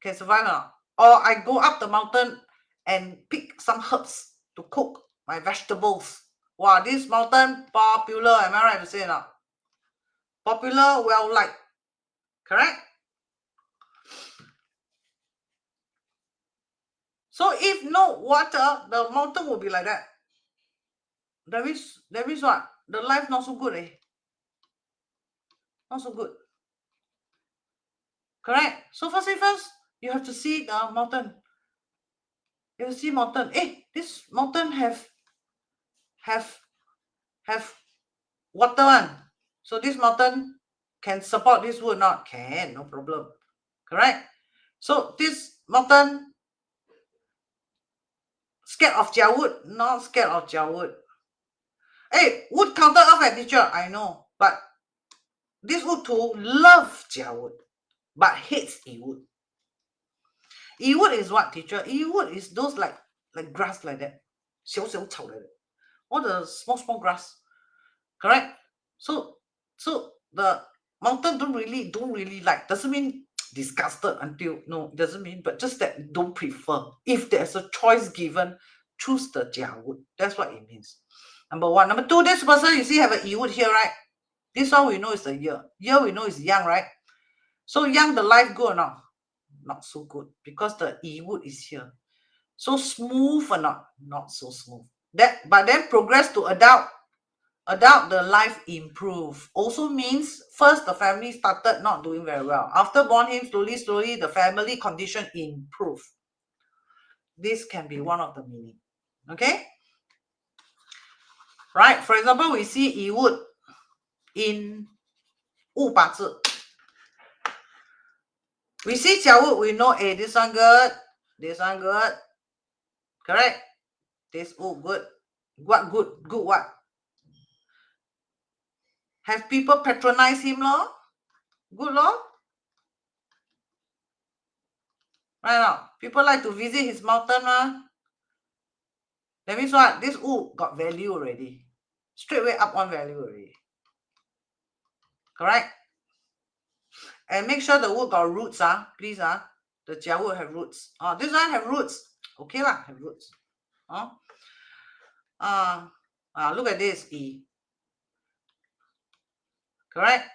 Can survive or not? Or I go up the mountain and pick some herbs to cook my vegetables. Wow, this mountain popular. Am I right to say or not? Popular, well liked. Correct? So if no water, the mountain will be like that. That means what? The life not so good, eh? Not so good. Correct? So first, you have to see the mountain. You see mountain. This mountain have water one. So this mountain can support this wood not? Can, no problem. Correct? So this mountain scared of jiawood? Not scared of jiawood. Hey, wood counter earth, teacher. I know. But this wood too love jiawood, but hates yiwood. Yiwood is what, teacher? Yiwood is those like grass like that. 小小草 like that. All the small grass. Correct? So the mountain don't really like. Doesn't mean disgusted until, no, it doesn't mean, but just that don't prefer. If there's a choice given, choose the jiawood. That's what it means. Number 1. Number 2, this person, you see, have a yiwood here, right? This one we know is the year. Year we know is young, right? So young, the life good or not? Not so good, because the yiwood is here. So smooth or not? Not so smooth. But then progress to adult, the life improve. Also means first the family started not doing very well. After born him, slowly the family condition improve. This can be one of the meaning. Okay? Right? For example, we see yiwood in Wu bazi. We see jiawood, we know, this one good, this one good. Correct? This good. What good? Good what? Have people patronize him, lor? Good, lor? Right now, people like to visit his mountain, ma. That means what? This got value already. Straight away up one value already. Correct? And make sure the wood got roots, please, the jiawood have roots. This one have roots. Okay lah, have roots. Look at this, Correct?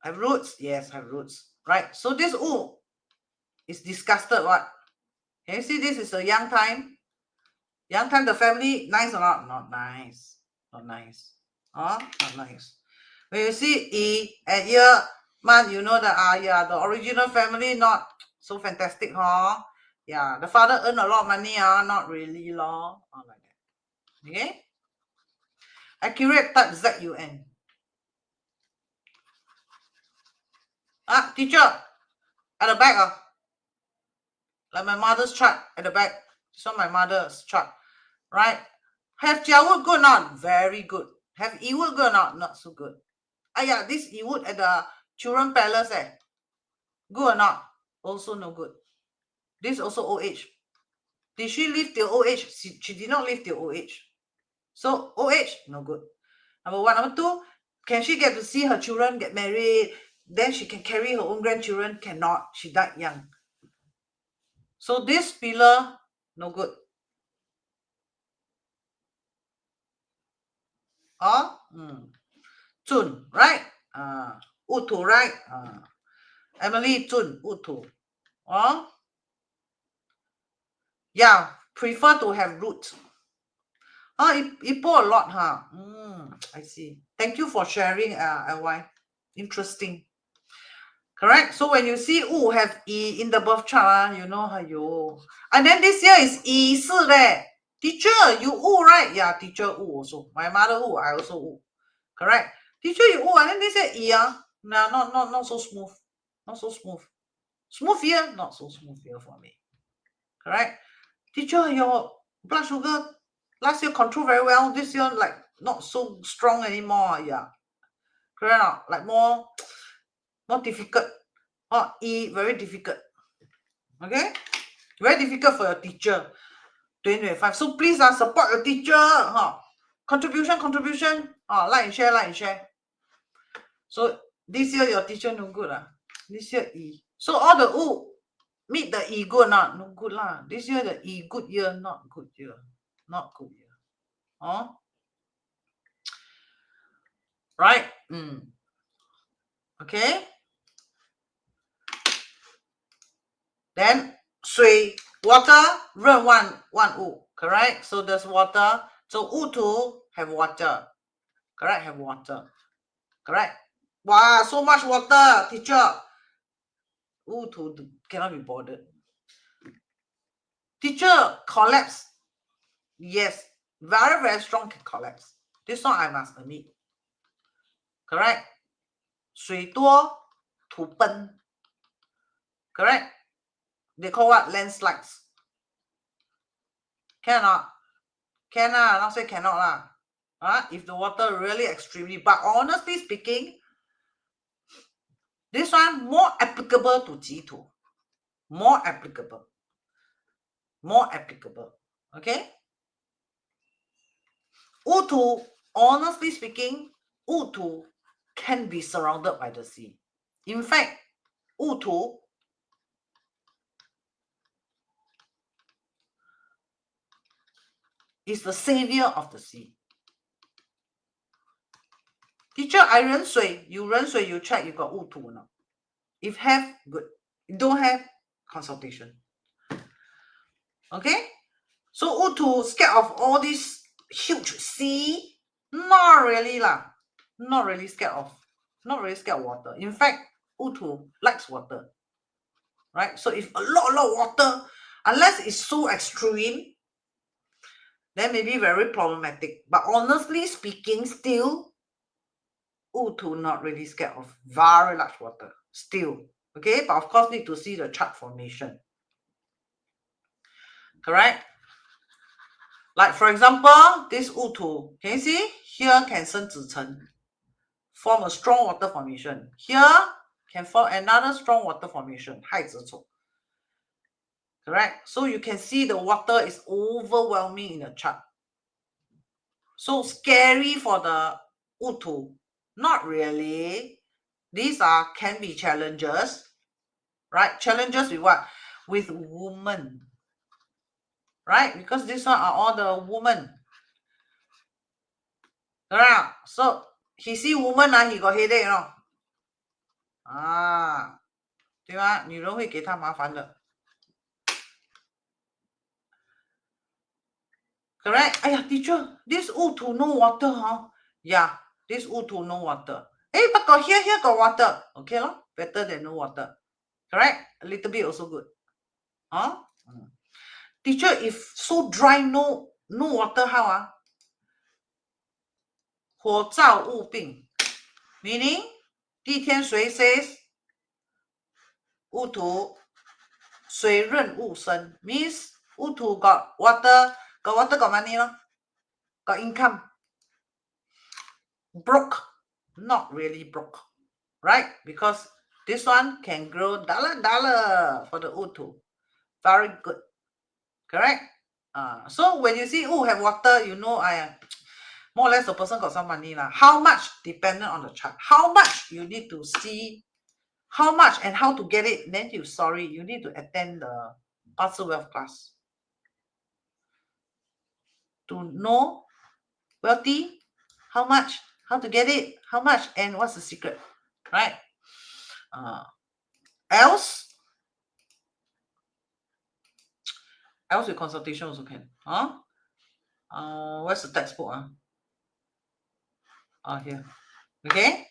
Have roots? Yes, have roots. right? So this is disgusted. What? Can you see this is a young time? Young time, the family, nice or not? Not nice. Not nice. Not nice. When you see E at year, month, you know that, yeah, the original family not so fantastic, huh? Yeah, the father earn a lot of money, not really, law. Like that. Okay? Accurate type ZUN. Teacher, at the back, like my mother's chart at the back. So my mother's chart, right? Have Jiawood good or not? Very good. Have Yiwood good or not? Not so good. Yeah, this Yiwood at the children palace, good or not? Also no good. This also OH. Did she live till OH? She did not live till OH. So OH, no good. Number one. Number two, can she get to see her children get married? Then she can carry her own grandchildren? Cannot. She died young. So this pillar, no good. Zun, right? Utu, right? Emily, Zun, Utu. Yeah, prefer to have roots. It pour a lot, I see. Thank you for sharing, LY. Interesting. Correct. So when you see have E in the birth chart, you know how you. And then this year is E 是 there. Teacher, you right? Yeah, teacher also. My mother I also Correct. Teacher, you and then this year E, no, not so smooth. Not so smooth. Smooth year, not so smooth year for me. Correct. Teacher, your blood sugar last year control very well. This year like not so strong anymore. Yeah. Correct. Like more difficult. Very difficult. Okay? Very difficult for your teacher. 2025. So please support your teacher. Contribution. Like and share. So this year your teacher no good. This year E. So all the meet the E good not? No good lah. This year the E good year, not good year. Not good year. Right? Okay. Then 水 water 润万物 correct? So there's water. So 物土 have water. Correct? Have water. Correct? Wow, so much water, teacher. 物土 cannot be bothered. Teacher, collapse. Yes, very, very strong can collapse. This one I must admit. Correct? 水多土崩. Correct? They call what? Landslides. Cannot. Not say cannot lah. If the water really extremely, but honestly speaking, this one more applicable to G2. More applicable. Okay? Utu, honestly speaking, Utu can be surrounded by the sea. In fact, Utu is the savior of the sea. Teacher, I 人水, you check you got Utu or not. If have, good. If don't have, consultation. Okay? So Utu scared of all this huge sea? Not really lah. Not really scared of water. In fact, Utu likes water. Right? So if a lot of water, unless it's so extreme, then maybe very problematic. But honestly speaking, still, Utu not really scared of very large water. Still. Okay? But of course, need to see the chart formation. Correct? Like for example, this Utu, can you see? Here can 生子层, form a strong water formation. Here can form another strong water formation, 亥子丑. Correct? So you can see the water is overwhelming in the chart. So scary for the Utu. Not really. These can be challenges. Right? Challenges with what? With women. Right? Because these one are all the women. Right? So he see woman, he got headache, 对吧？女人会给他麻烦的。Correct? 哎呀 teacher, this wood to no water, huh? Yeah, this wood to no water. But got here got water. Okay, lo? Better than no water. Correct? A little bit also good. Huh? Teacher, if so dry, no water, how? 火燥物病 meaning 地天水 says 戊土水润物生 means 戊土 got water got money, got income. Broke, not really broke, right? Because this one can grow dollar for the utu. Very good. Correct? So when you see have water, you know more or less the person got some money. How much dependent on the chart. How much you need to see, how much and how to get it. Then you need to attend the bazi wealth class. To know wealthy, how much, how to get it, how much, and what's the secret, right? Else with consultation also can. Where's the textbook? Here. Okay.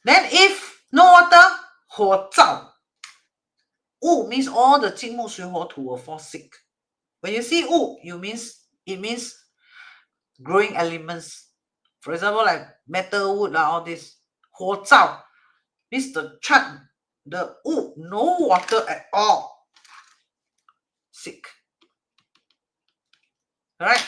Then if no water, 火燥. Wu means all the 金木水火土 will fall sick. When you see Wu, it means growing elements. For example, like metal, wood, all this. 火燥 means the chart, the Wu, no water at all. Sick. Alright?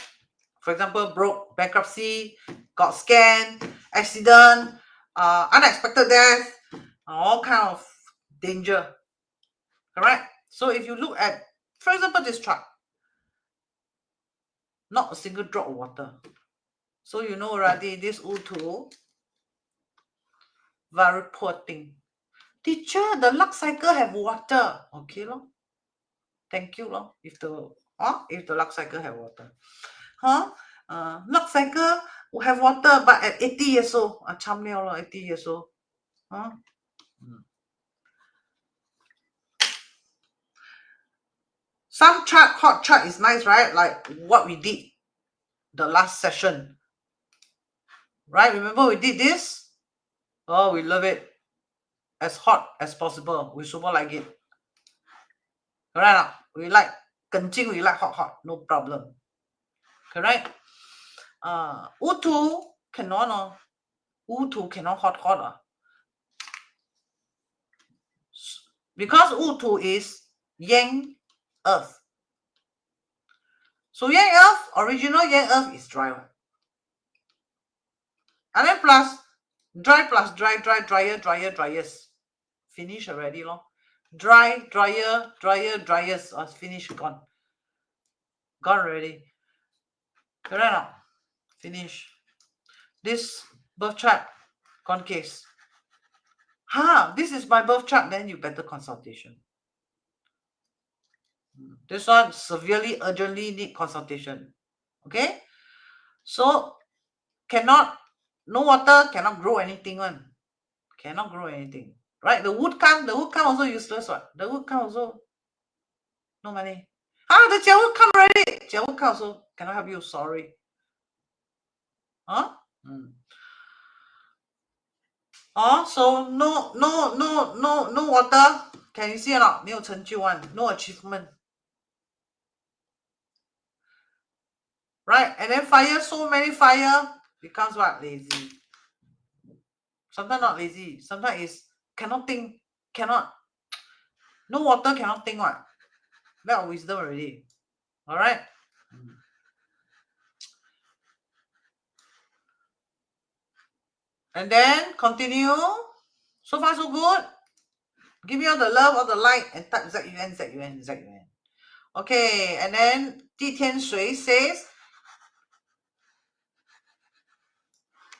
For example, broke, bankruptcy, got scammed, accident, unexpected death, all kind of danger. Correct? So if you look at, for example, this chart, not a single drop of water. So you know already this Utu, very poor thing. Teacher, the luck cycle have water. Okay, lo. Thank you, lo. If the luck cycle have water. Luck cycle will have water, but at 80 years old, 80 years old. Some hot chart is nice, right? Like what we did the last session. Right? Remember we did this? Oh, we love it. As hot as possible. We super like it. Correct? We like hot. No problem. Correct? Utu cannot. Utu cannot hot. Because Utu is Yang Earth. So Yang Earth, original Yang Earth is dry. And then plus dry, driest. Finish already, lo. Dry, driest. Finish, gone. Gone already. Correct now? Finish. This birth chart, gone case. This is my birth chart, then you better consultation. This one severely, urgently need consultation. Okay? So, no water, cannot grow anything one. Cannot grow anything. Right? The wood come also useless. What? The wood come also no money. The Jia wood come already. Jia wood come also cannot help you. Sorry. So no water. Can you see or not? 没有成就 one. No achievement. Right? And then fire, so many fire becomes what? Lazy. Sometimes not lazy. Sometimes is cannot think. Cannot. No water cannot think what? Lack of wisdom already. Alright? And then continue. So far so good. Give me all the love, all the light, and type ZUN. Okay, and then 地天水 says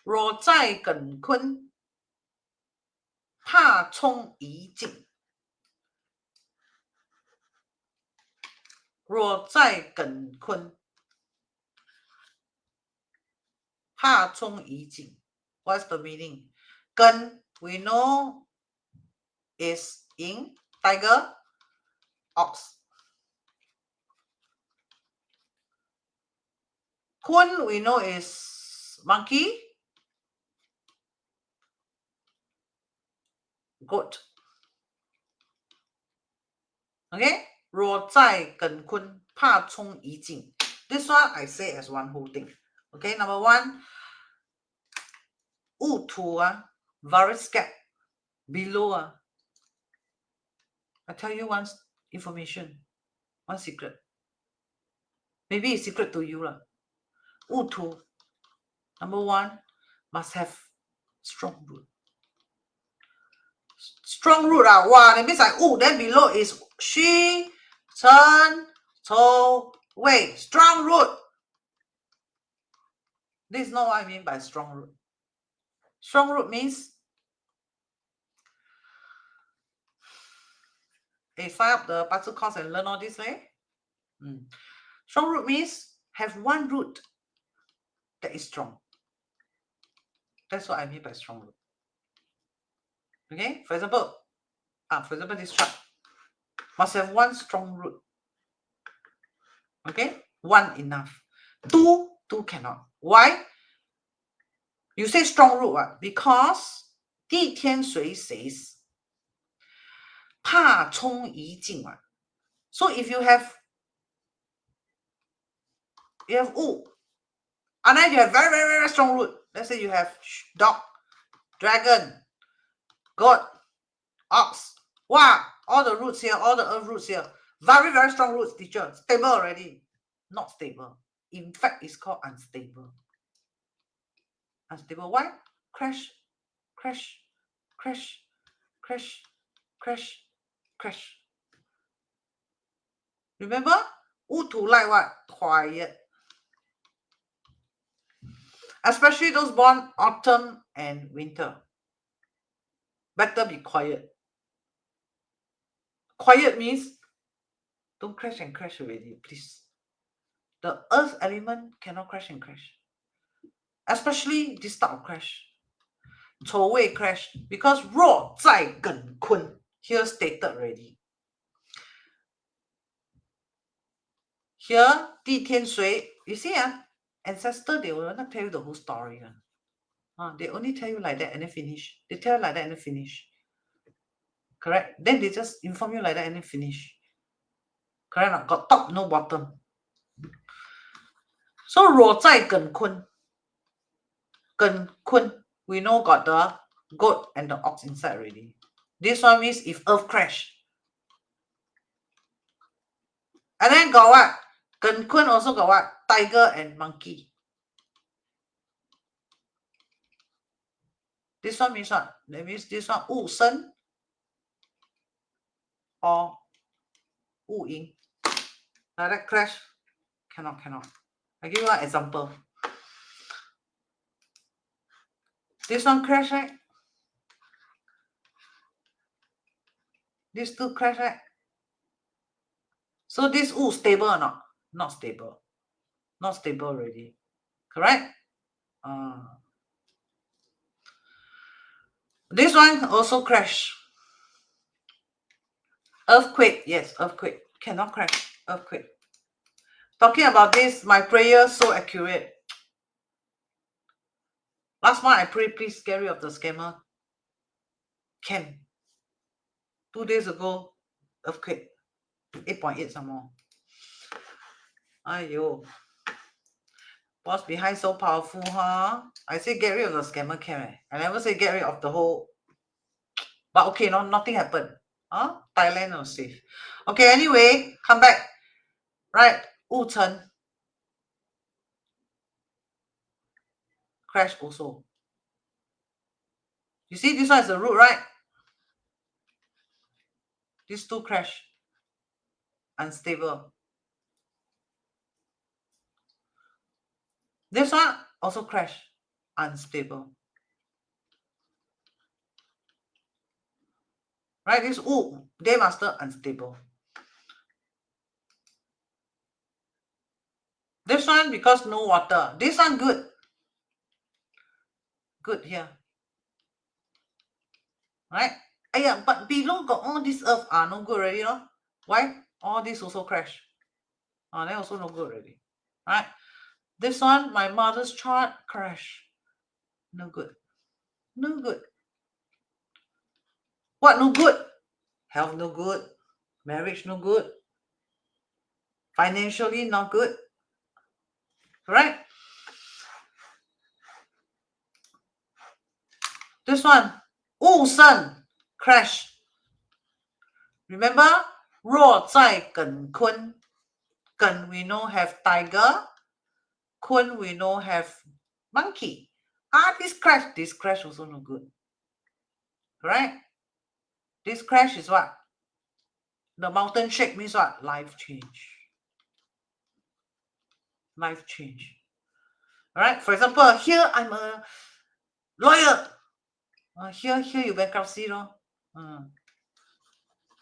若在艮坤怕冲宜境。若在艮坤怕冲宜境。What's the meaning? 艮 we know is yin, tiger, ox. Kun we know is monkey, goat. Okay? 若在艮坤，怕冲移境. This one I say as one whole thing. Okay, number one, 戊土 very scared. Below I tell you one information, one secret. Maybe it's secret to you lah. 戊土, number one, must have strong root. Strong root wow, that means like then below is Xu, Chen, Chou, Wei. Strong root. This is not what I mean by strong root. Strong root means fire up the bazi course and learn all this way. Strong root means have one root that is strong. That's what I mean by strong root. Okay, for example, this chart must have one strong root. Okay, one enough. Two cannot. Why? You say strong root because 地天水 says 怕冲移境 So if you have wu, and then you have very, very, very strong root. Let's say you have dog, dragon, goat, ox. Wow, all the roots here, all the earth roots here. Very, very strong roots, teacher. Stable already. Not stable. In fact, it's called unstable. Unstable. Why? Crash, crash, crash, crash, crash, crash. Remember? Wu Tu like what? Quiet. Especially those born autumn and winter. Better be quiet. Quiet means don't crash and crash already, please. The earth element cannot crash and crash. Especially this type of crash. 丑未 crash. Because 若在艮坤. Here stated already. Here, 地天水. You see, ancestor, they will not tell you the whole story. They only tell you like that and then finish. They tell you like that and then finish. Correct? Then they just inform you like that and then finish. Correct? Got top, no bottom. So, 若在艮坤.艮坤, we know got the goat and the ox inside already. This one means if earth crash. And then got what?艮坤also got what? Tiger and monkey. This one means what? That means this one, wu shen or wu yin. Like that crash. Cannot. I give you an example. This one crash, right? This two crash, right? So this wu stable or not? Not stable. Not stable already. Correct? This one also crash. Earthquake. Yes, earthquake. Cannot crash. Earthquake. Talking about this, my prayer so accurate. Last month I prayed, please get rid of the scammer. Can. 2 days ago, earthquake. 8.8 some more. Ayo. Boss behind so powerful, huh? I say get rid of the scammer cam. I never say get rid of the whole. But okay, nothing happened. Thailand was safe. Okay, anyway, come back. Right, Wu Chen. Crash also. You see, this one is the root, right? These two crash. Unstable. This one also crash. Unstable. Right, this day master, unstable. This one, because no water. This one, good. Good here. Right? yeah, but below got all this earth, no good already, no? Why? All this also crash. That also no good already. Right? This one, my mother's chart, crash. No good. No good. What no good? Health no good. Marriage no good. Financially not good. Right? This one, Sun, crash. Remember? 若在艮坤. Gun we know have tiger. Kun we know have monkey. This crash also no good. Right? This crash is what? The mountain shake means what? Life change. Life change. Alright? For example, here I'm a lawyer. Here you bankruptcy, no?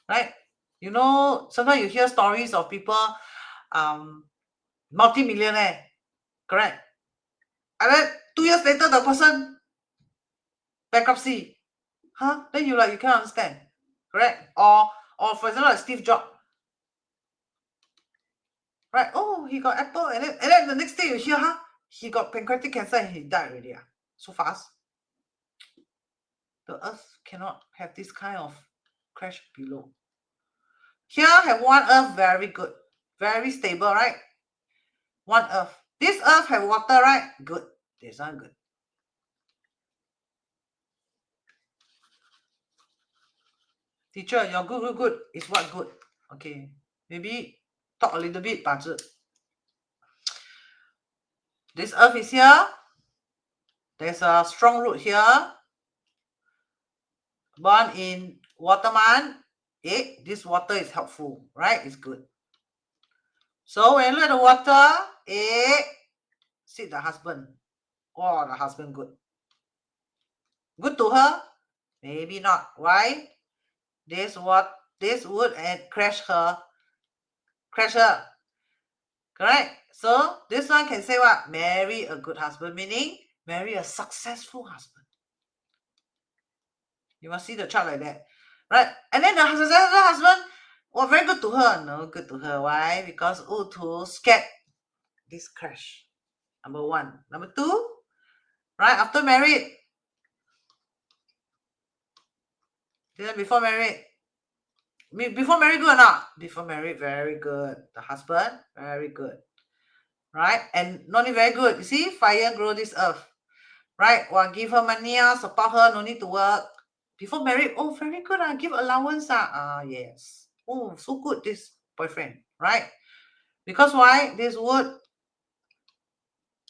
Right? You know, sometimes you hear stories of people, multi-millionaire. Correct? And then 2 years later, the person bankruptcy. Then you can't understand. Correct? Or for example, like Steve Jobs. Right? Oh, he got Apple, and then the next day you hear, he got pancreatic cancer and he died already. So fast. The earth cannot have this kind of crash below. Here have one earth, very good. Very stable, right? One earth. This earth have water, right? Good. This one good. Teacher, your good is what good? Okay. Maybe talk a little bit, bazi. This earth is here. There's a strong root here. Born in water month. This water is helpful, right? It's good. So when you look at the water, see the husband. Oh, the husband good. Good to her? Maybe not. Why? This would and crash her. Correct? So this one can say what? Marry a good husband, meaning marry a successful husband. You must see the chart like that. Right? And then the successful husband, very good to her. No good to her. Why? Because too scared this crash. Number one. Number two, right? After married, before married good or not? Before married, very good. The husband, very good. Right? And not only very good. You see, fire grow this earth. Right? Give her money, support her, no need to work. Before married, very good. Give allowance. Yes. So good, this boyfriend. Right? Because why? This wood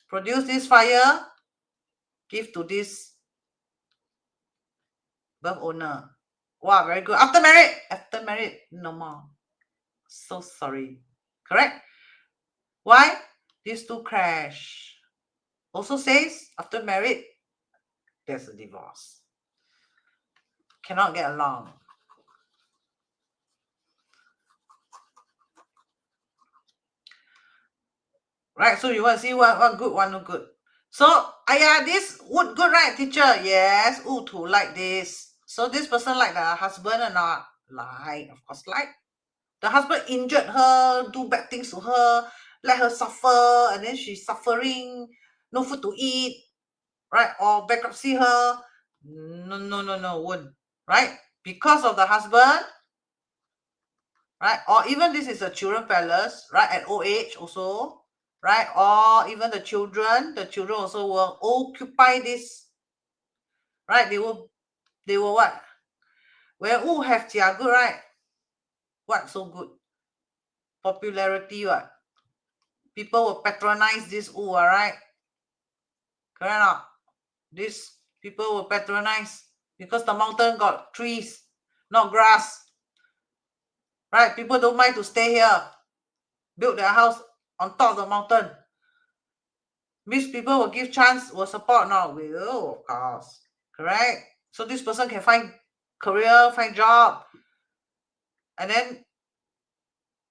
produce this fire, give to this birth owner. Wow, very good. After married, no more. So sorry. Correct? Why? These two crash. Also says, after married, there's a divorce. Cannot get along. Right? So you want to see what good, what no good. So, this wood good, right, teacher? Yes. To like this. So this person like the husband or not? Like, of course, like. The husband injured her, do bad things to her, let her suffer, and then she's suffering, no food to eat, right? Or bankruptcy her. No, won't. Right? Because of the husband, right? Or even this is a children palace, right? At old age also, right? Or even the children also will occupy this, right? They will what? When have their good, right? What so good? Popularity, what? People will patronize this right? Correct or not? These people will patronize because the mountain got trees, not grass. Right? People don't mind to stay here, build their house on top of the mountain. These people will give chance, will support now. Will, of course. Correct? So this person can find career, find job, and then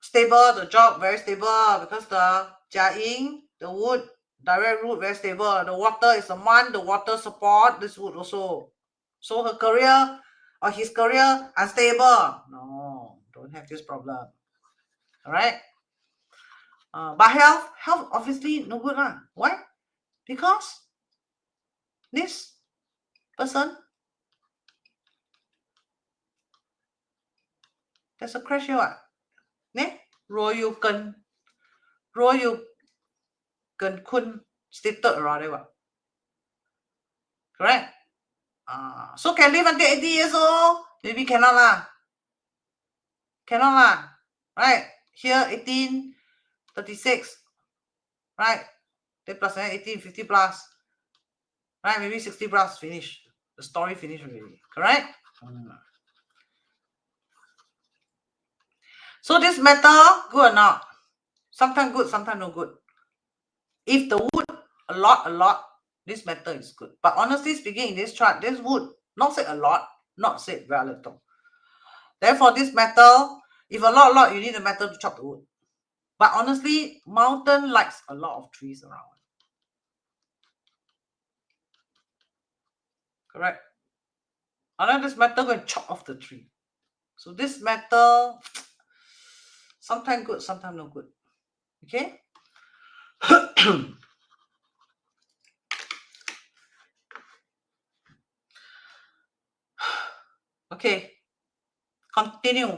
stable, the job very stable because the Jiaying, the wood, direct root very stable. The water is the month, the water support this wood also. So her career, or his career unstable. No, don't have this problem. All right. But health obviously no good lah. Why? Because this person, there's a crash here. What? Ne? 若有跟坤 stated already. What? Correct? So can live until 80 years old? Maybe cannot lah. Cannot lah. Right? Here 1836. Right? 10 plus 18, 50 plus. Right? Maybe 60 plus. Finish. The story finished already. Correct? So this metal, good or not? Sometimes good, sometimes no good. If the wood a lot, this metal is good. But honestly speaking, in this chart, this wood, not say a lot, not say very little. Therefore, this metal, if a lot, you need a metal to chop the wood. But honestly, mountain likes a lot of trees around. Correct? And this metal going to chop off the tree. So this metal, sometimes good, sometimes no good. Okay? Okay. Continue.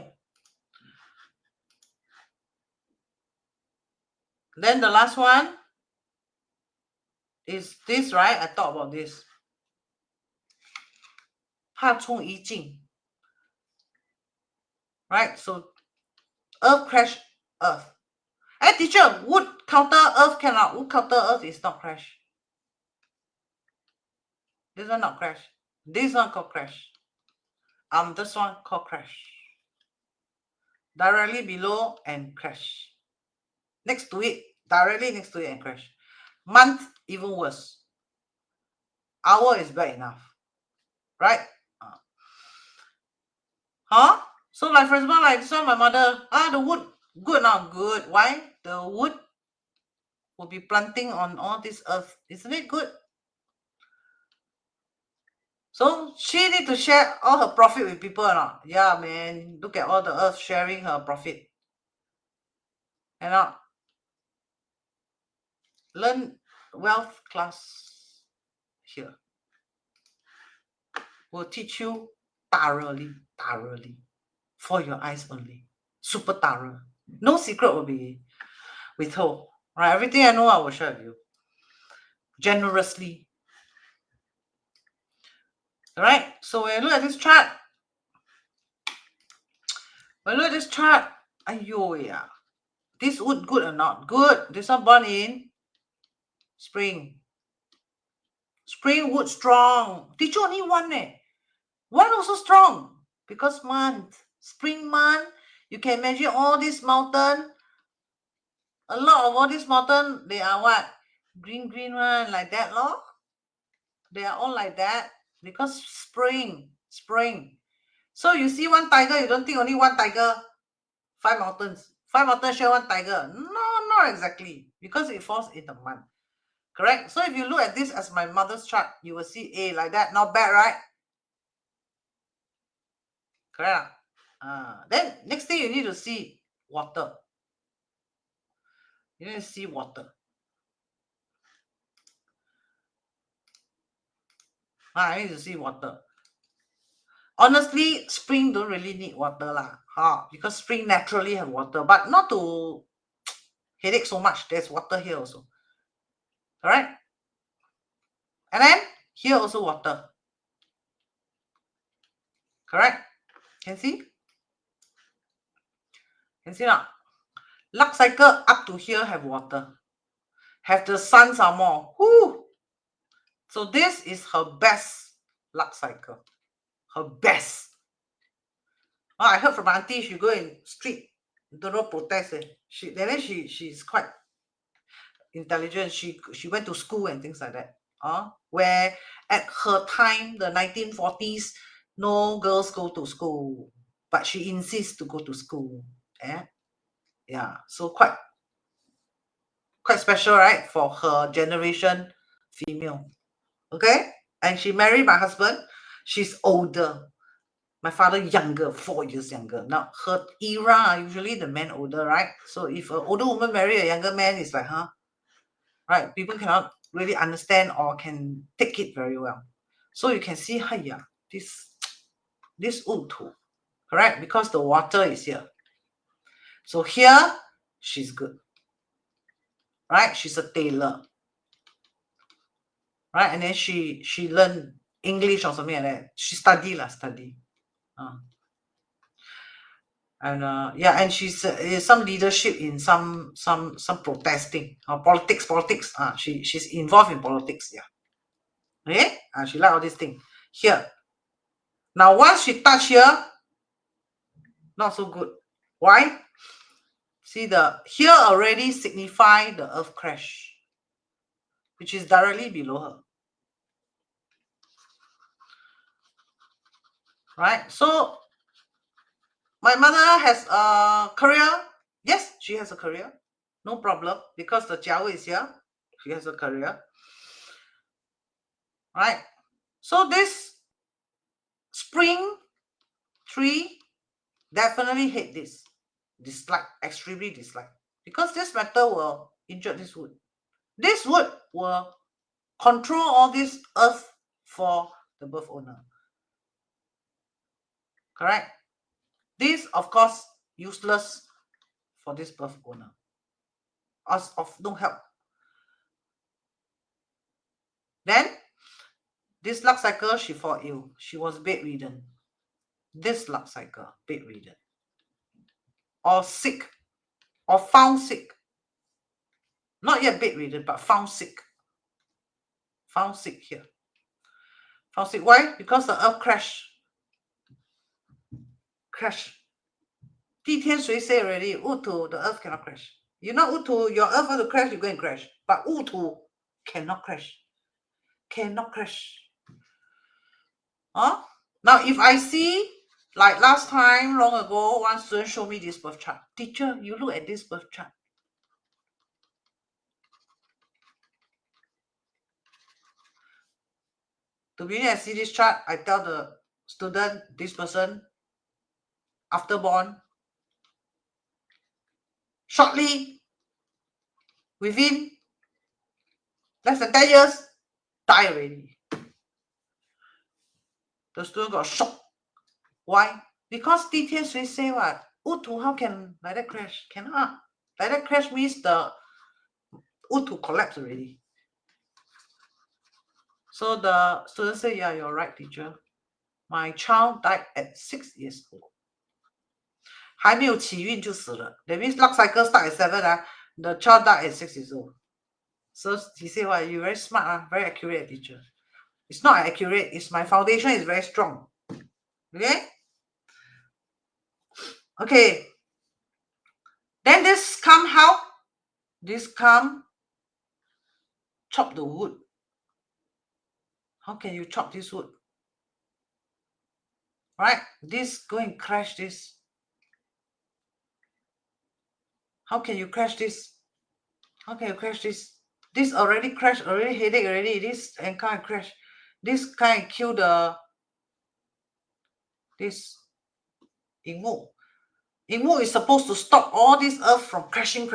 Then the last one is this, right? I thought about this. 怕冲一进. Right? So earth crash earth. Hey teacher, wood counter earth cannot. Wood counter earth is not crash. This one not crash. This one called crash. This one called crash. Directly below and crash. Next to it, directly next to it and crash. Month, even worse. Hour is bad enough. Right? So like for example, like this one, my mother, the wood, good now, good. Why? The wood will be planting on all this earth. Isn't it good? So she need to share all her profit with people or not? Yeah, man. Look at all the earth sharing her profit. And now, learn wealth class here. Will teach you thoroughly, for your eyes only. Super thorough. No secret will be withheld. Right? Everything I know, I will share with you. Generously. Alright, so when you look at this chart, ayo, yeah. This wood good or not? Good. This one born in spring. Spring wood strong. Teacher only one eh. One also strong. Because month. Spring month. You can imagine all this mountain. A lot of all these mountain, they are what? Green one, like that, lor. They are all like that. Because spring. So you see one tiger, you don't think only one tiger. 5 mountains. 5 mountains share one tiger. No, not exactly. Because it falls in the month. Correct? So if you look at this as my mother's chart, you will see like that. Not bad, right? Correct? Then next thing you need to see water. You need to see water. I need to see water. Honestly, spring don't really need water lah. Because spring naturally have water, but not to headache so much. There's water here also. Alright? And then here also water. Correct? Can see? Can see now? Luck cycle up to here have water. Have the sun some more. Whoo! So this is her best luck cycle. Her best. I heard from my auntie, she go in street, don't know, protest. She's quite intelligent. She went to school and things like that. Where at her time, the 1940s, no girls go to school, but she insists to go to school. Yeah, so quite special, right? For her generation, female. Okay, and she married my husband. She's older. My father younger, 4 years younger. Now her era, usually the man older, right? So if an older woman marry a younger man, it's like, huh? Right? People cannot really understand or can take it very well. So you can see, hiya, this utu, correct? Because the water is here. So here, she's good. Right? She's a tailor. Right? And then she learned English or something like that. She study. And yeah, and she's some leadership in some protesting or politics. She's involved in politics. Yeah. Okay. She like all these things here. Now once she touch here, not so good. Why? See, the here already signify the earth crash, which is directly below her. Right? So my mother has a career. Yes, she has a career. No problem. Because the Jiao is here. She has a career. Right? So this spring tree definitely hate this. Dislike. Extremely dislike. Because this matter will injure this wood. This wood will control all this earth for the birth owner. Correct? This, of course, useless for this birth owner. Of no help. Then, this luck cycle, she fall ill. She was bedridden. This luck cycle, bedridden. Or sick. Or found sick. Not yet bedridden, but found sick. Found sick here. Found sick. Why? Because the earth crashed. Crash. 地天水 say already, Utu, the earth cannot crash. You know Utu, your earth want to crash, you go and crash. But Utu cannot crash. Cannot crash. Huh? Now, if I see, like last time, long ago, one student showed me this birth chart. Teacher, you look at this birth chart. The minute I see this chart, I tell the student, this person, after born, shortly, within less than 10 years, die already. The student got shocked. Why? Because Di Tian Sui say what? Utu, how can like that crash? Cannot. Like that crash means the Utu collapse already. So the student say, yeah, you're right, teacher. My child died at 6 years old. 还没有起运就死了. That means luck cycle start at 7. The child died at 6 years old. So he said, well, you're very smart, very accurate, teacher. It's not accurate, it's my foundation is very strong. Okay? Okay. Then this come how? This come chop the wood. How can you chop this wood? Right? This go and crash this. How can you crash this? How can you crash this? This already crashed, already headache already. This and can't crash. This kind kill the this Ingmu. Ingmu is supposed to stop all this earth from crashing.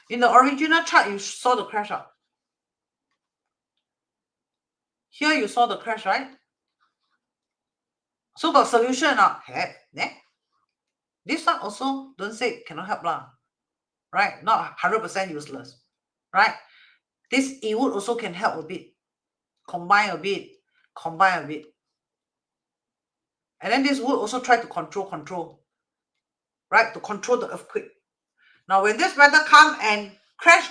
In the original chart, you saw the crash up. Here you saw the crash, right? So got solution now. This one also don't say cannot help lah. Right? Not 100% useless. Right? This wood also can help a bit. Combine a bit. And then this wood also try to control. Right? To control the earthquake. Now when this matter come and crash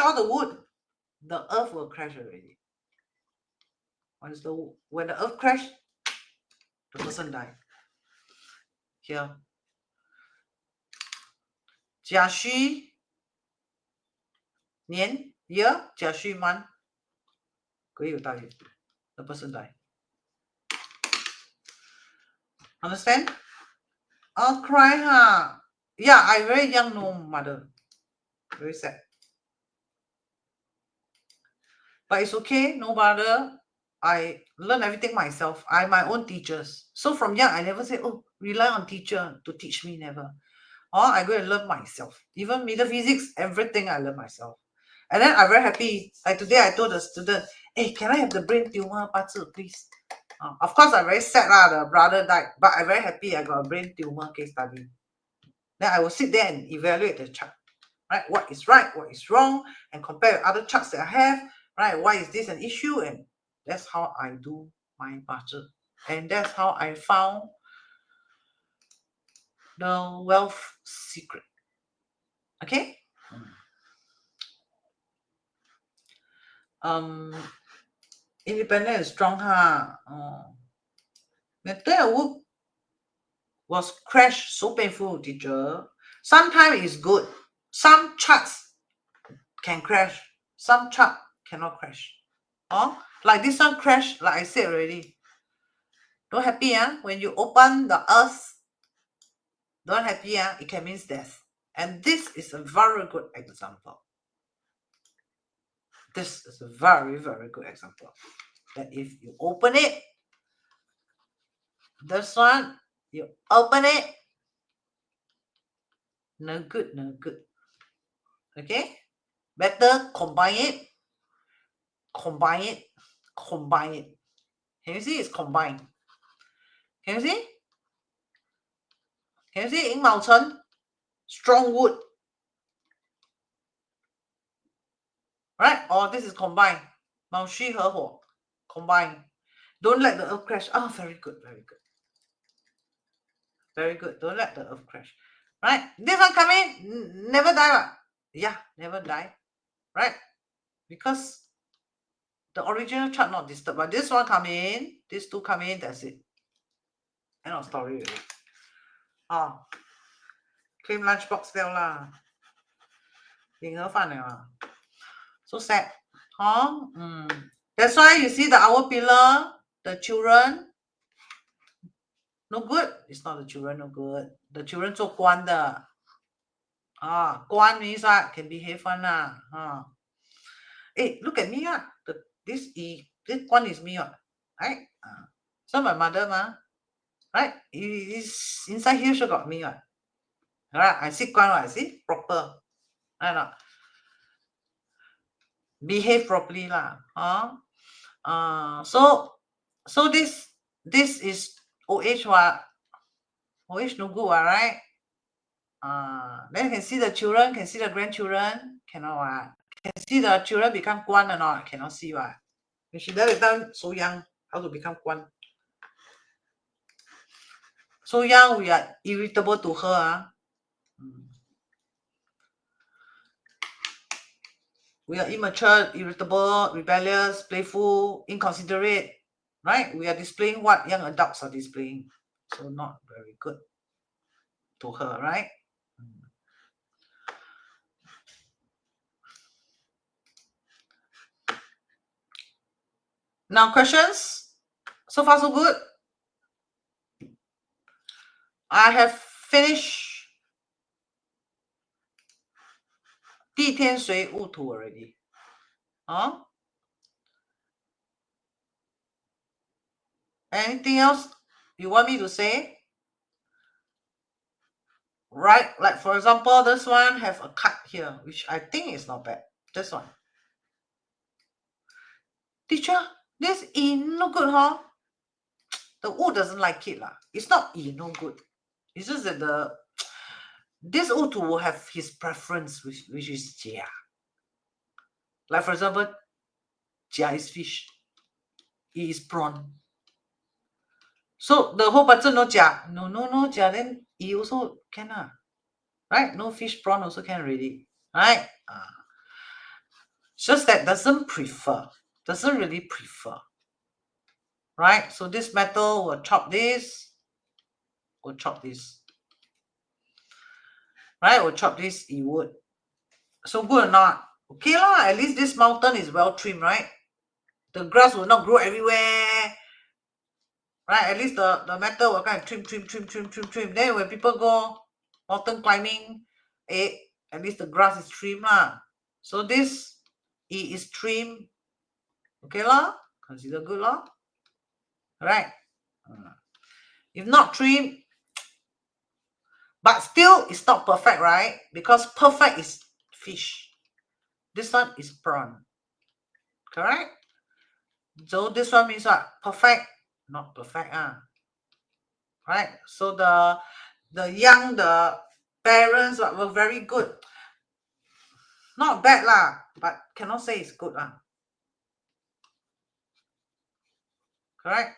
all the wood, the earth will crash already. When the earth crash, the person died. Here. 甲戌年 year 甲戌 month 癸酉大运 the person died. Understand? I'll cry, huh? Yeah, I very young, no mother. Very sad. But it's okay, no mother. I learn everything myself. I'm my own teachers. So from young, I never say, oh, rely on teacher to teach me, never. Or I go and learn myself. Even metaphysics, everything I learn myself. And then I'm very happy. Like today, I told the student, hey, can I have the brain tumor, bazi, please? Of course, I'm very sad the brother died. But I'm very happy I got a brain tumor case study. Then I will sit there and evaluate the chart. Right? What is right, what is wrong, and compare with other charts that I have. Right? Why is this an issue? And that's how I do my budget. And that's how I found the wealth secret. Okay? Independent and strong, the work was crash, so painful, teacher. Sometimes it's good. Some charts can crash. Some chart cannot crash. Like this one crash, like I said already. Don't happy, when you open the earth, don't happy, it can mean death. And this is a very good example. This is a very, very good example. That if you open it, this one, you open it, no good, no good. Okay? Better combine it, combine it, combine it. Can you see it's combined? Can you see? Can you see? In mountain, strong wood. Right? Or this is combined. 卯戌合火, combine. Don't let the earth crash. Oh, very good, very good. Very good. Don't let the earth crash. Right? This one come in, never die. Yeah, never die. Right? Because the original chart not disturbed. But this one come in, these two come in, that's it. End of story already. Claim lunchbox fell lah. 领盒饭了. So sad. That's why you see the hour pillar, the children, no good. It's not the children no good. The children 做官的. 官 means can behave one lah. Hey, look at me this官 is me right? So my mother right? Is inside here she got me Right? I see官I see proper. Right not? Behave properly lah. So this is OH what? OH no good right? Then you can see the children, can see the grandchildren, cannot what? Can see the children become guan or not? Cannot see what? When she let it down so young, how to become guan? So young, we are irritable to her. We are immature, irritable, rebellious, playful, inconsiderate, right? We are displaying what young adults are displaying. So not very good to her, right? Now questions? So far so good? I have finished 地天水戊土 already. Anything else you want me to say? Right, like for example, this one have a cut here, which I think is not bad. This one. Teacher, this E no good, The Wu doesn't like it lah. It's not E no good. It's just that this Wu will have his preference, which is Jia. Like for example, Jia is fish. E is prawn. So the whole person no Jia. No Jia, then E also can right? No fish, prawn also can already. Right? Just that doesn't really prefer. Right? So this metal will chop this. Will chop this. Right? Will chop this E wood. So good or not? Okay lah, at least this mountain is well trimmed, right? The grass will not grow everywhere. Right? At least the metal will kind of trim. Then when people go mountain climbing, at least the grass is trimmed lah. So this E is trimmed. Okay lah. consider good lor. Right? If not trim, but still it's not perfect, right? Because perfect is fish. This one is prawn. Correct? So this one means what? Perfect, not perfect. Right? So the young, the parents were very good. Not bad lah, but cannot say it's good lah. Correct?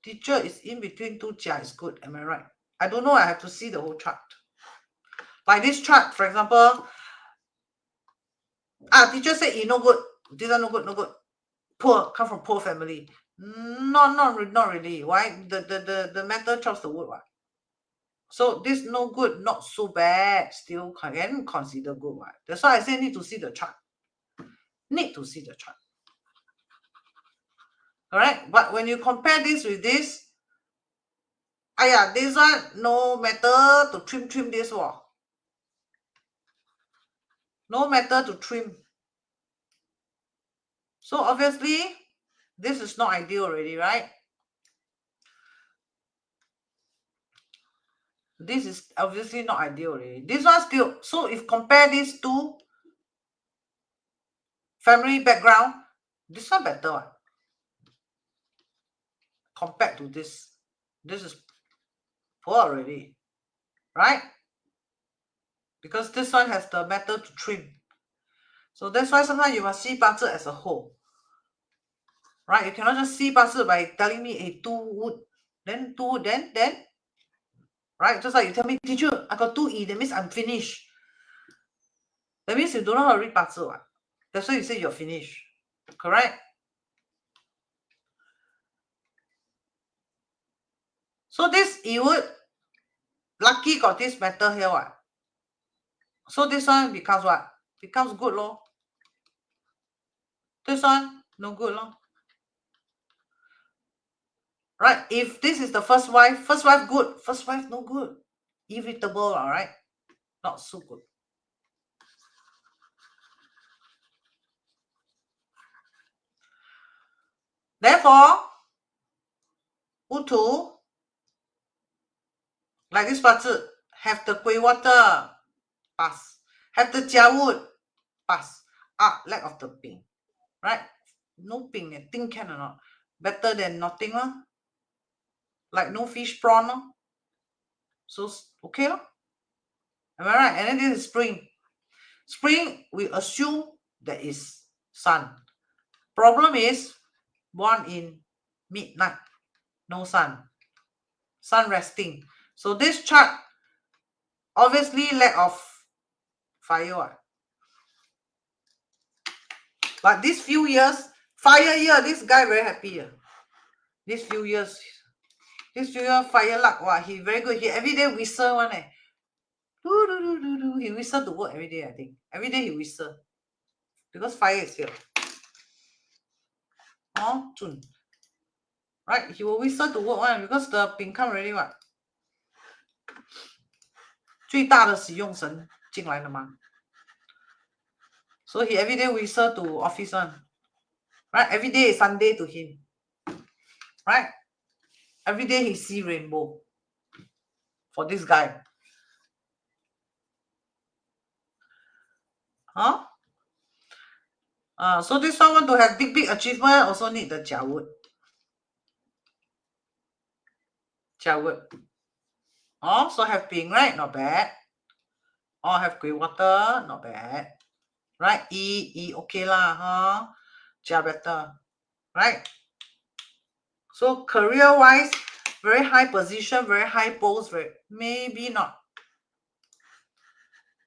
Teacher is in between two jia is good. Am I right? I don't know. I have to see the whole chart. Like this chart, for example. Teacher said no good. This one no good, no good. Poor, come from poor family. Not really. Why? The metal chops the wood. What? So this no good, not so bad. Still can consider good. What? That's why I say need to see the chart. Need to see the chart. Alright, but when you compare this with this, this one no matter to trim this one. No matter to trim. So obviously, this is not ideal already, right? This is obviously not ideal already. This one still, so if compare these two family background, this one better one. Compared to this is poor already, right? Because this one has the metal to trim. So that's why sometimes you must see bazi as a whole. Right? You cannot just see bazi by telling me a 2 wood, then 2 wood, then right? Just like you tell me, teacher, I got 2E, that means I'm finished. That means you don't know how to read bazi. That's why you say you're finished. Correct? So this E wood, lucky got this metal here. What? So this one becomes what? Becomes good, lor. This one, no good, lor. Right? If this is the first wife good, first wife no good. Irritable, all right? Not so good. Therefore, Utu, like this bazi, have the gui water, pass. Have the jia wood, pass. Lack of the ping, right? No ping, I think can or not. Better than nothing, huh? Like no fish prawn, huh? So okay, huh? Am I right? And then this is spring. Spring, we assume there is sun. Problem is, born in midnight, no sun. Sun resting. So this chart, obviously lack of fire. But these few years, fire year, this guy very happy. These few years, fire luck. Wow, he very good. He every day whistle one. He whistle to work every day, I think. Every day he whistle. Because fire is here. June. Right? He will whistle to work one because the ping come already what? 最大的使用神进来了吗? So he every day whistle to office one. Right? Every day is Sunday to him. Right? Every day he see rainbow. For this guy. So this one want to have big achievement, also need the jia wood. So have ping, right? Not bad. Have gray water, not bad. Right? E okay lah, jia better. Right? So career-wise, very high position, very high post, maybe not.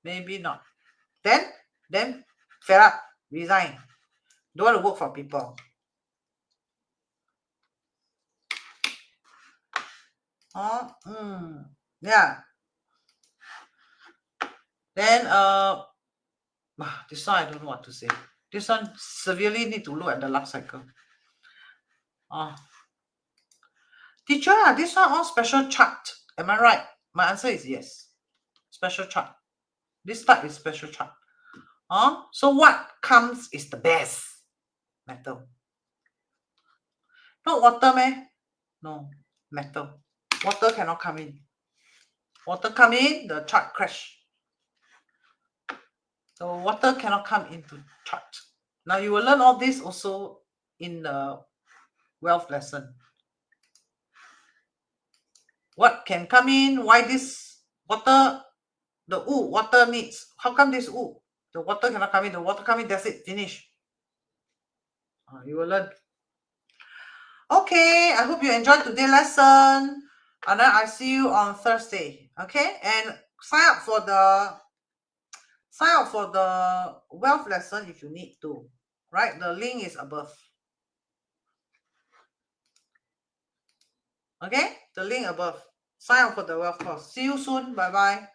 Maybe not. Then fed up, resign. Don't want to work for people. Yeah. Then this one I don't know what to say. This one severely need to look at the last cycle. Teacher, this one all special chart. Am I right? My answer is yes. Special chart. This type is special chart. So what comes is the best metal. Not water, man. No, metal. Water cannot come in. Water come in, the chart crash. So water cannot come into chart. Now you will learn all this also in the wealth lesson. What can come in? Why this water? The water needs. How come this the water cannot come in? The water come in, that's it, finish. You will learn. Okay, I hope you enjoyed today's lesson. And then I see you on Thursday. Okay, and sign up for the wealth lesson if you need to. Right, the link is above. Okay, the link above. Sign up for the wealth course. See you soon. Bye bye.